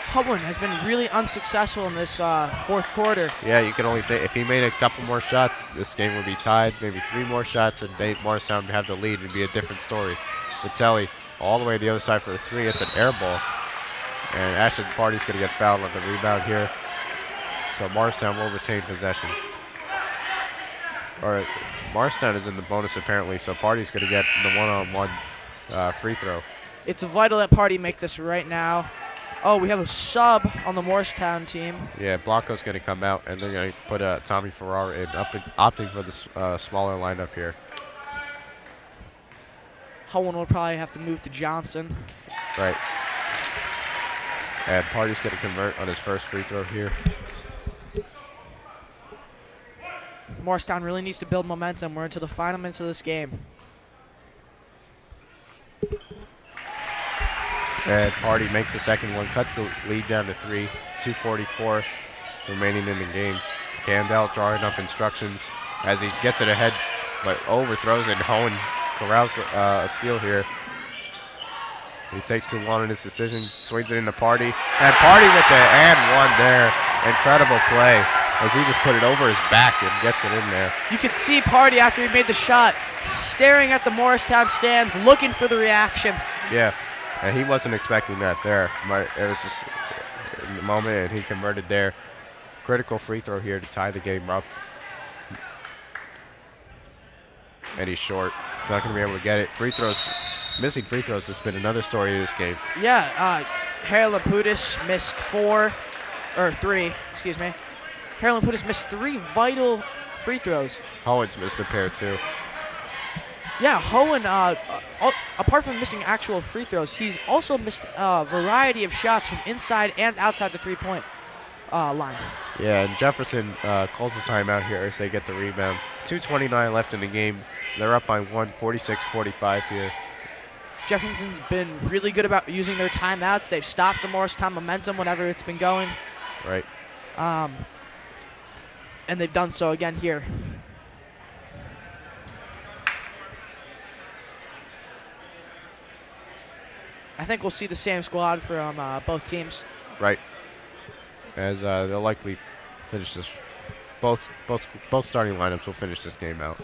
Speaker 6: Hohen has been really unsuccessful in this 4th quarter.
Speaker 3: Yeah, you can only think if he made a couple more shots, this game would be tied. Maybe 3 more shots, and Morristown would have the lead. It'd be a different story. Vitelli all the way to the other side for a 3. It's an air ball. And Ashton Party's going to get fouled on the rebound here. So Morristown will retain possession. Or Morristown is in the bonus apparently, so Party's going to get the 1-on-1 free throw.
Speaker 6: It's vital that Party make this right now. Oh, we have a sub on the Morristown team.
Speaker 3: Yeah, Blanco's going to come out, and they're going to put Tommy Ferrara in, opting for the smaller lineup here.
Speaker 6: Hohen will probably have to move to Johnson.
Speaker 3: Right. And Party's going to convert on his first free throw here.
Speaker 6: Morristown really needs to build momentum. We're into the final minutes of this game.
Speaker 3: And Party makes the second one, cuts the lead down to 3, 2:44 remaining in the game. Candell drawing up instructions as he gets it ahead, but overthrows it. Hohen corrals a steal here. He takes too long in his decision, swings it into Party, and Party with the and 1 there. Incredible play as he just put it over his back and gets it in there.
Speaker 6: You could see Party after he made the shot, staring at the Morristown stands, looking for the reaction.
Speaker 3: Yeah, and he wasn't expecting that there. But it was just in the moment, and he converted there. Critical free throw here to tie the game up. and he's short. He's not going to be able to get it. Free throws, missing free throws has been another story of this game.
Speaker 6: Yeah, Harold Laputis missed 3, excuse me. Harold Laputis missed 3 vital free throws.
Speaker 3: Hohen's missed a pair too.
Speaker 6: Yeah, Hohen, apart from missing actual free throws, he's also missed a variety of shots from inside and outside the three-point line.
Speaker 3: Yeah, and Jefferson calls the timeout here as they get the rebound. 2:29 left in the game. They're up by 1, 46-45 here.
Speaker 6: Jefferson's been really good about using their timeouts. They've stopped the Morristown momentum whenever it's been going.
Speaker 3: Right.
Speaker 6: And they've done so again here. I think we'll see the same squad from both teams.
Speaker 3: Right. As they'll likely finish this. Both starting lineups will finish this game out.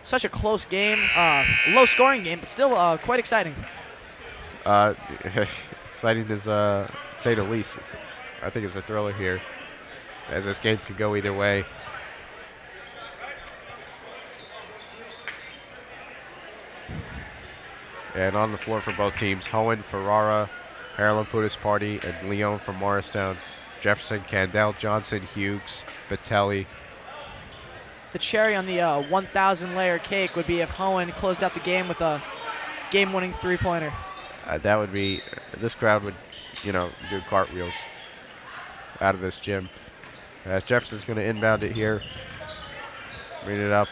Speaker 6: Such a close game, low-scoring game, but still quite exciting.
Speaker 3: Exciting is say the least. I think it's a thriller here, as this game could go either way. And on the floor for both teams, Hohen, Ferrara, Harold Laputis Party, and Leon from Morristown. Jefferson, Candell, Johnson, Hughes, Batelli.
Speaker 6: The cherry on the 1,000-layer cake would be if Hohen closed out the game with a game-winning three-pointer.
Speaker 3: That would be, this crowd would, do cartwheels out of this gym. As Jefferson's going to inbound it here. Bring it up.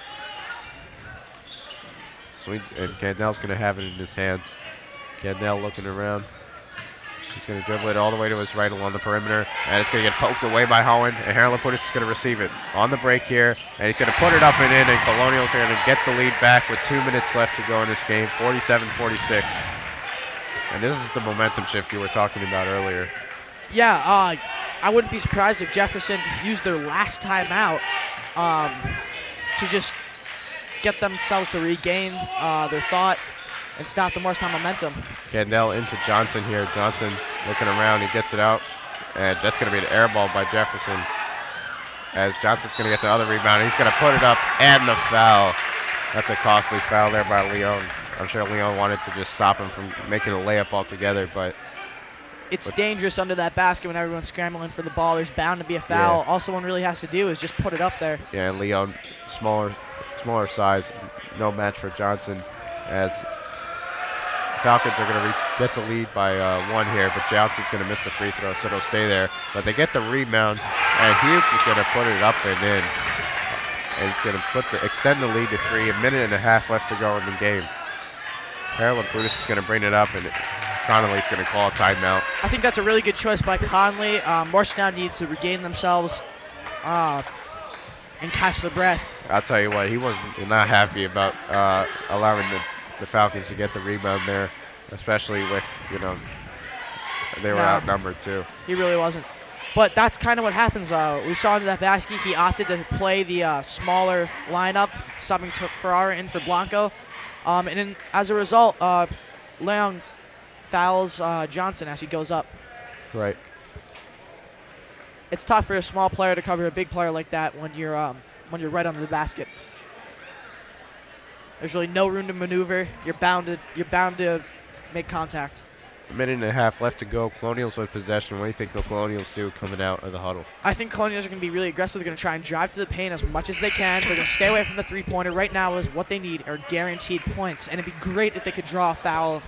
Speaker 3: Swings, and Candell's going to have it in his hands. Candell looking around. He's going to dribble it all the way to his right along the perimeter, and it's going to get poked away by Hohen, and Harold Laputis is going to receive it on the break here, and he's going to put it up and in, and Colonials are going to get the lead back with 2 minutes left to go in this game, 47-46. And this is the momentum shift you were talking about earlier.
Speaker 6: Yeah, I wouldn't be surprised if Jefferson used their last timeout to just get themselves to regain their thought and stop the Morristown momentum.
Speaker 3: Candell into Johnson here. Johnson looking around. He gets it out. And that's going to be an air ball by Jefferson. As Johnson's going to get the other rebound. He's going to put it up and the foul. That's a costly foul there by Leon. I'm sure Leon wanted to just stop him from making a layup altogether, but
Speaker 6: it's dangerous under that basket when everyone's scrambling for the ball. There's bound to be a foul.
Speaker 3: Yeah.
Speaker 6: All someone really has to do is just put it up there.
Speaker 3: Yeah, and Leon, smaller size, no match for Johnson, as Falcons are going to get the lead by 1 here, but Johnson's going to miss the free throw, so they'll stay there. But they get the rebound, and Hughes is going to put it up and in. And he's going to extend the lead to 3, a minute and a half left to go in the game. Harold Laputis is going to bring it up, and Connolly's going to call a timeout.
Speaker 6: I think that's a really good choice by Conley. Morristown needs to regain themselves and catch their breath.
Speaker 3: I'll tell you what, he was not happy about allowing the Falcons to get the rebound there, especially with, they were outnumbered too.
Speaker 6: He really wasn't. But that's kind of what happens. We saw into that basket, he opted to play the smaller lineup, subbing Ferrara in for Blanco. And as a result, Leon fouls Johnson as he goes up.
Speaker 3: Right.
Speaker 6: It's tough for a small player to cover a big player like that when you're right under the basket. There's really no room to maneuver. You're bound to make contact.
Speaker 3: A minute and a half left to go. Colonials with possession. What do you think the Colonials do coming out of the huddle?
Speaker 6: I think Colonials are going to be really aggressive. They're going to try and drive to the paint as much as they can. They're going to stay away from the three-pointer. Right now is what they need are guaranteed points, and it'd be great if they could draw a foul,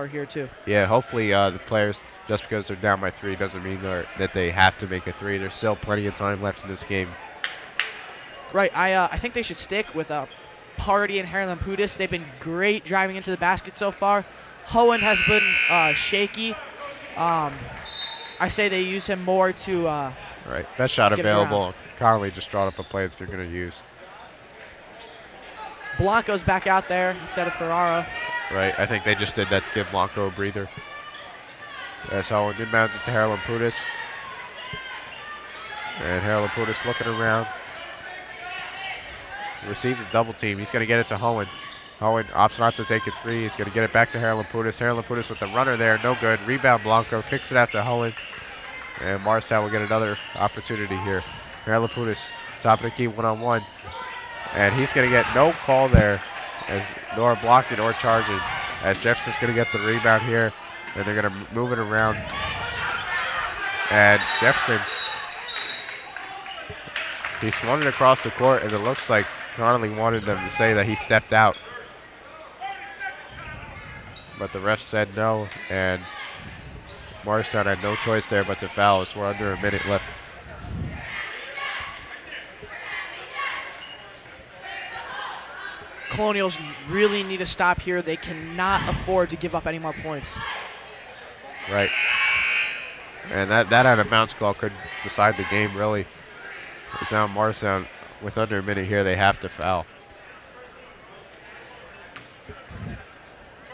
Speaker 6: here too.
Speaker 3: Yeah, hopefully the players, just because they're down by 3 doesn't mean that they have to make a 3. There's still plenty of time left in this game.
Speaker 6: Right. I think they should stick with Party and Harold Laputis. They've been great driving into the basket so far. Hohen has been shaky. I say they use him more to
Speaker 3: right. Best shot available. Connolly just drawn up a play that they're going to use.
Speaker 6: Blanco's back out there instead of Ferrara.
Speaker 3: Right. I think they just did that to give Blanco a breather. As Hohen inbounds it to Harold Laputis. And Harold Laputis looking around. Receives a double team. He's going to get it to Hohen. Hohen opts not to take a 3. He's going to get it back to Harold Laputis. Harold Laputis with the runner there. No good. Rebound Blanco. Kicks it out to Hohen. And Morristown will get another opportunity here. Laputis, top of the key, one-on-one. And he's going to get no call there, as nor blocking or charging, as Jefferson's going to get the rebound here, and they're going to move it around. And Jefferson, he swung it across the court, and it looks like Connolly wanted them to say that he stepped out. But the ref said no, and Morristown had no choice there but to foul as we're under a minute left.
Speaker 6: Colonials really need to stop here. They cannot afford to give up any more points.
Speaker 3: Right. And that out of bounds call could decide the game, really. It's now Morristown, with under a minute here, they have to foul.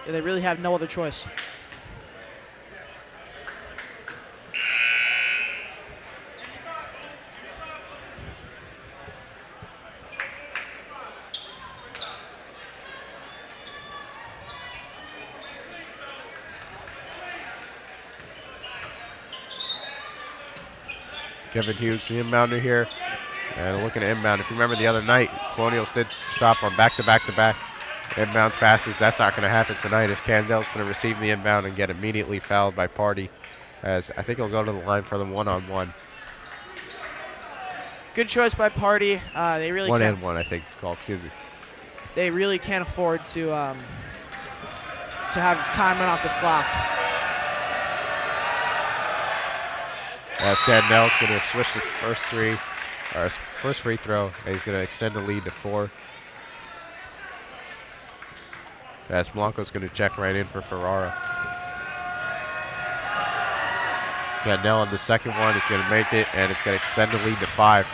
Speaker 6: Yeah, they really have no other choice.
Speaker 3: Kevin Hughes, the inbounder here. And looking at inbound. If you remember the other night, Colonials did stop on back-to-back-to-back inbound passes. That's not going to happen tonight if Candel's going to receive the inbound and get immediately fouled by Party, as I think he'll go to the line for the one-on-one.
Speaker 6: Good choice by Party. They really
Speaker 3: One
Speaker 6: can't,
Speaker 3: and one, I think it's called. Excuse me.
Speaker 6: they really can't afford to have time run off this clock.
Speaker 3: As Candel's going to switch the first three, or his first free throw, and he's going to extend the lead to 4. As Blanco's going to check right in for Ferrara. Candel on the second one is going to make it, and it's going to extend the lead to 5.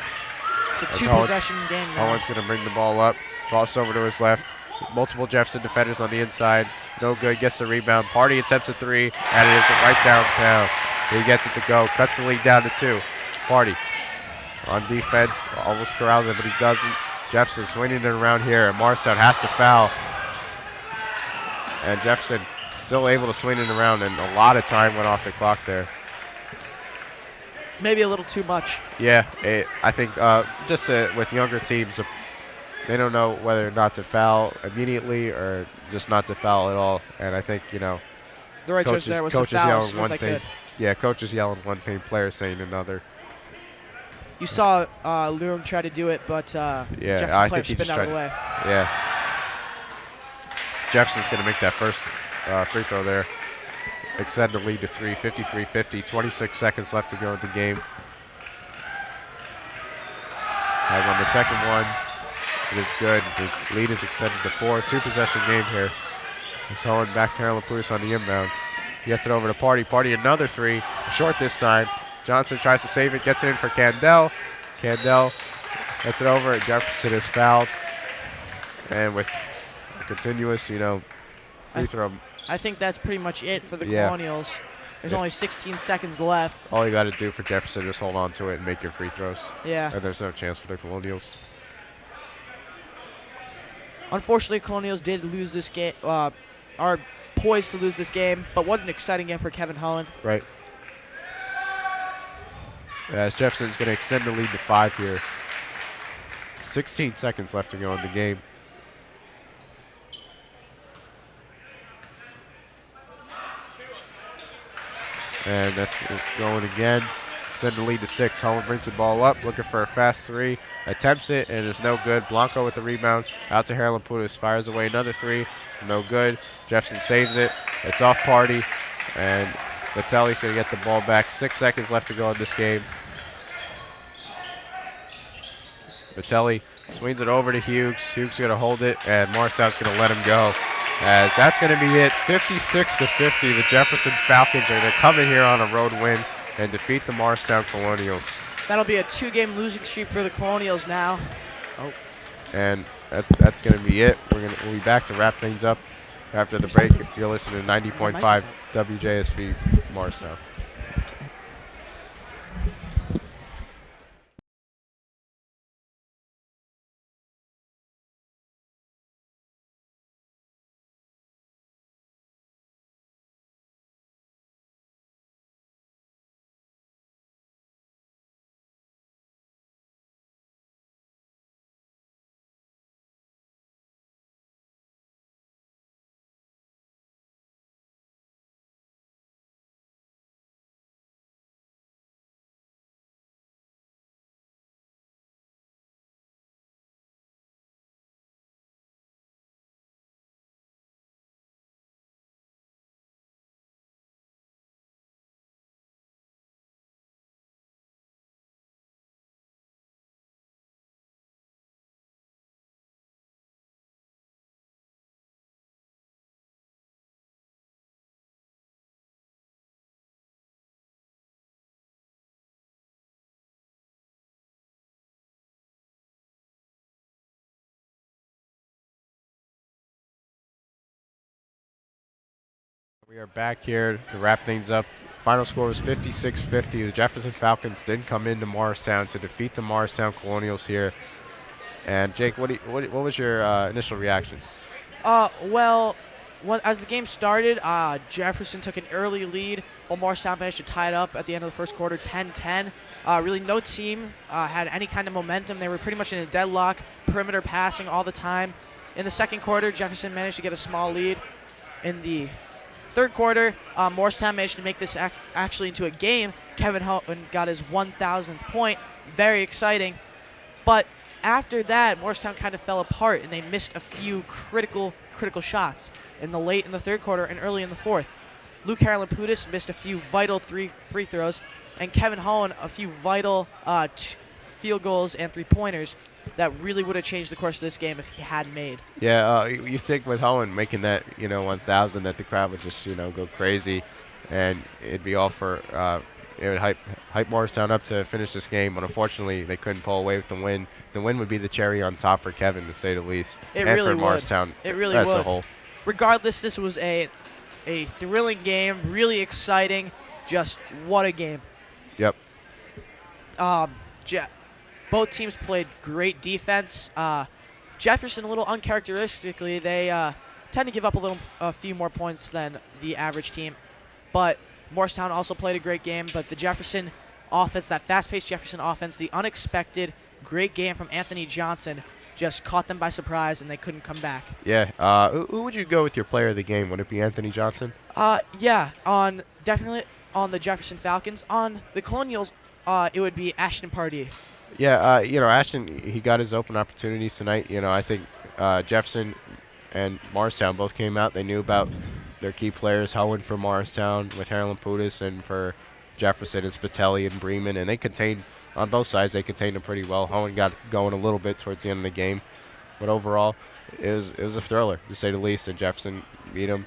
Speaker 6: It's a two-possession game now.
Speaker 3: Owen's going to bring the ball up, cross over to his left. Multiple Jefferson defenders on the inside. No good, gets the rebound. Party attempts a 3, and it is right downtown. He gets it to go, cuts the lead down to 2. Party on defense, almost corrals it, but he doesn't. Jefferson swinging it around here, and Morristown has to foul. And Jefferson still able to swing it around, and a lot of time went off the clock there.
Speaker 6: Maybe a little too much.
Speaker 3: Yeah, I think just with younger teams, they don't know whether or not to foul immediately or just not to foul at all. And I think,
Speaker 6: the right choice there was to foul as soon as I could.
Speaker 3: Yeah, coaches yelling one thing, players saying another.
Speaker 6: You saw Luring try to do it, but Jefferson
Speaker 3: I
Speaker 6: player
Speaker 3: think he
Speaker 6: spin
Speaker 3: just
Speaker 6: out of the
Speaker 3: tried.
Speaker 6: way.
Speaker 3: Yeah. Jefferson's going to make that first free throw there. Extend the lead to 3, 53-50, 26 seconds left to go in the game. And on the second one, it is good. The lead is extended to 4. 2-possession game here. He's hauling back to Laputis on the inbound. He gets it over to Party. Party another 3, short this time. Johnson tries to save it, gets it in for Candel. Candel gets it over, and Jefferson is fouled. And with a continuous, free throw.
Speaker 6: I think that's pretty much it for the
Speaker 3: Yeah.
Speaker 6: Colonials. There's only 16 seconds left.
Speaker 3: All you got to do for Jefferson is hold on to it and make your free throws.
Speaker 6: Yeah.
Speaker 3: And there's no chance for the Colonials.
Speaker 6: Unfortunately, Colonials did lose this game, are poised to lose this game, but what an exciting game for Kevin Holland.
Speaker 3: Right. As Jefferson's going to extend the lead to 5 here. 16 seconds left to go in the game. And that's going again. Extend the lead to 6. Holland brings the ball up, looking for a fast 3. Attempts it, and it's no good. Blanco with the rebound. Out to Harold Putis. Fires away another 3. No good. Jefferson saves it. It's off Party. And Vitelli's going to get the ball back. 6 seconds left to go in this game. Vitelli swings it over to Hughes. Hughes going to hold it, and Morristown's going to let him go. As that's going to be it, 56-50. The Jefferson Falcons are going to come in here on a road win and defeat the Morristown Colonials.
Speaker 6: That'll be a 2-game losing streak for the Colonials now. Oh.
Speaker 3: And that's going to be it. We'll be back to wrap things up after the break. You're listening to 90.5 WJSV Morristown. We are back here to wrap things up. Final score was 56-50. The Jefferson Falcons didn't come into Morristown to defeat the Morristown Colonials here. And Jake, what was your initial reactions?
Speaker 6: As the game started, Jefferson took an early lead, while Morristown managed to tie it up at the end of the first quarter, 10-10. Really, no team had any kind of momentum. They were pretty much in a deadlock, perimeter passing all the time. In the second quarter, Jefferson managed to get a small lead. In the third quarter, Morristown managed to make this actually into a game. Kevin Hohen got his 1,000th point. Very exciting. But after that, Morristown kind of fell apart, and they missed a few critical shots in the third quarter and early in the fourth. Luke Lamputis missed a few vital free throws, and Kevin Hohen a few vital field goals and three-pointers that really would have changed the course of this game if he had made.
Speaker 3: Yeah, you think with Hohen making that 1,000 that the crowd would just go crazy, and it'd be all for it would hype Morristown up to finish this game, but unfortunately they couldn't pull away with the win. The win would be the cherry on top for Kevin, to say the least.
Speaker 6: It
Speaker 3: and
Speaker 6: really
Speaker 3: for Morristown
Speaker 6: It really
Speaker 3: as
Speaker 6: would.
Speaker 3: a whole.
Speaker 6: Regardless, this was a thrilling game, really exciting. Just what a game.
Speaker 3: Yep.
Speaker 6: Both teams played great defense. Jefferson, a little uncharacteristically, they tend to give up a few more points than the average team. But Morristown also played a great game. But the Jefferson offense, that fast-paced Jefferson offense, the unexpected great game from Anthony Johnson, just caught them by surprise, and they couldn't come back.
Speaker 3: Yeah. Who would you go with your player of the game? Would it be Anthony Johnson?
Speaker 6: Definitely on the Jefferson Falcons. On the Colonials, it would be Ashton Pardee.
Speaker 3: Yeah, Ashton, he got his open opportunities tonight. I think Jefferson and Morristown both came out. They knew about their key players, Hohen for Morristown with Harold Lamputis, and for Jefferson it's Spitelli and Bremen, and they contained, on both sides, they contained them pretty well. Hohen got going a little bit towards the end of the game, but overall, it was a thriller, to say the least, and Jefferson beat them.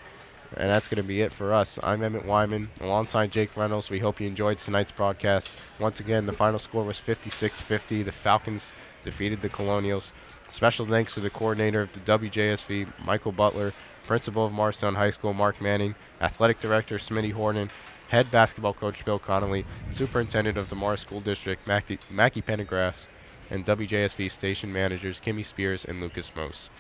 Speaker 3: And that's going to be it for us. I'm Emmett Wyman, alongside Jake Reynolds. We hope you enjoyed tonight's broadcast. Once again, the final score was 56-50. The Falcons defeated the Colonials. Special thanks to the coordinator of the WJSV, Michael Butler, principal of Morristown High School, Mark Manning, athletic director, Smitty Hornan, head basketball coach, Bill Connolly, superintendent of the Morris School District, Mackie Pendergrass, and WJSV station managers, Kimmy Spears and Lucas Mose.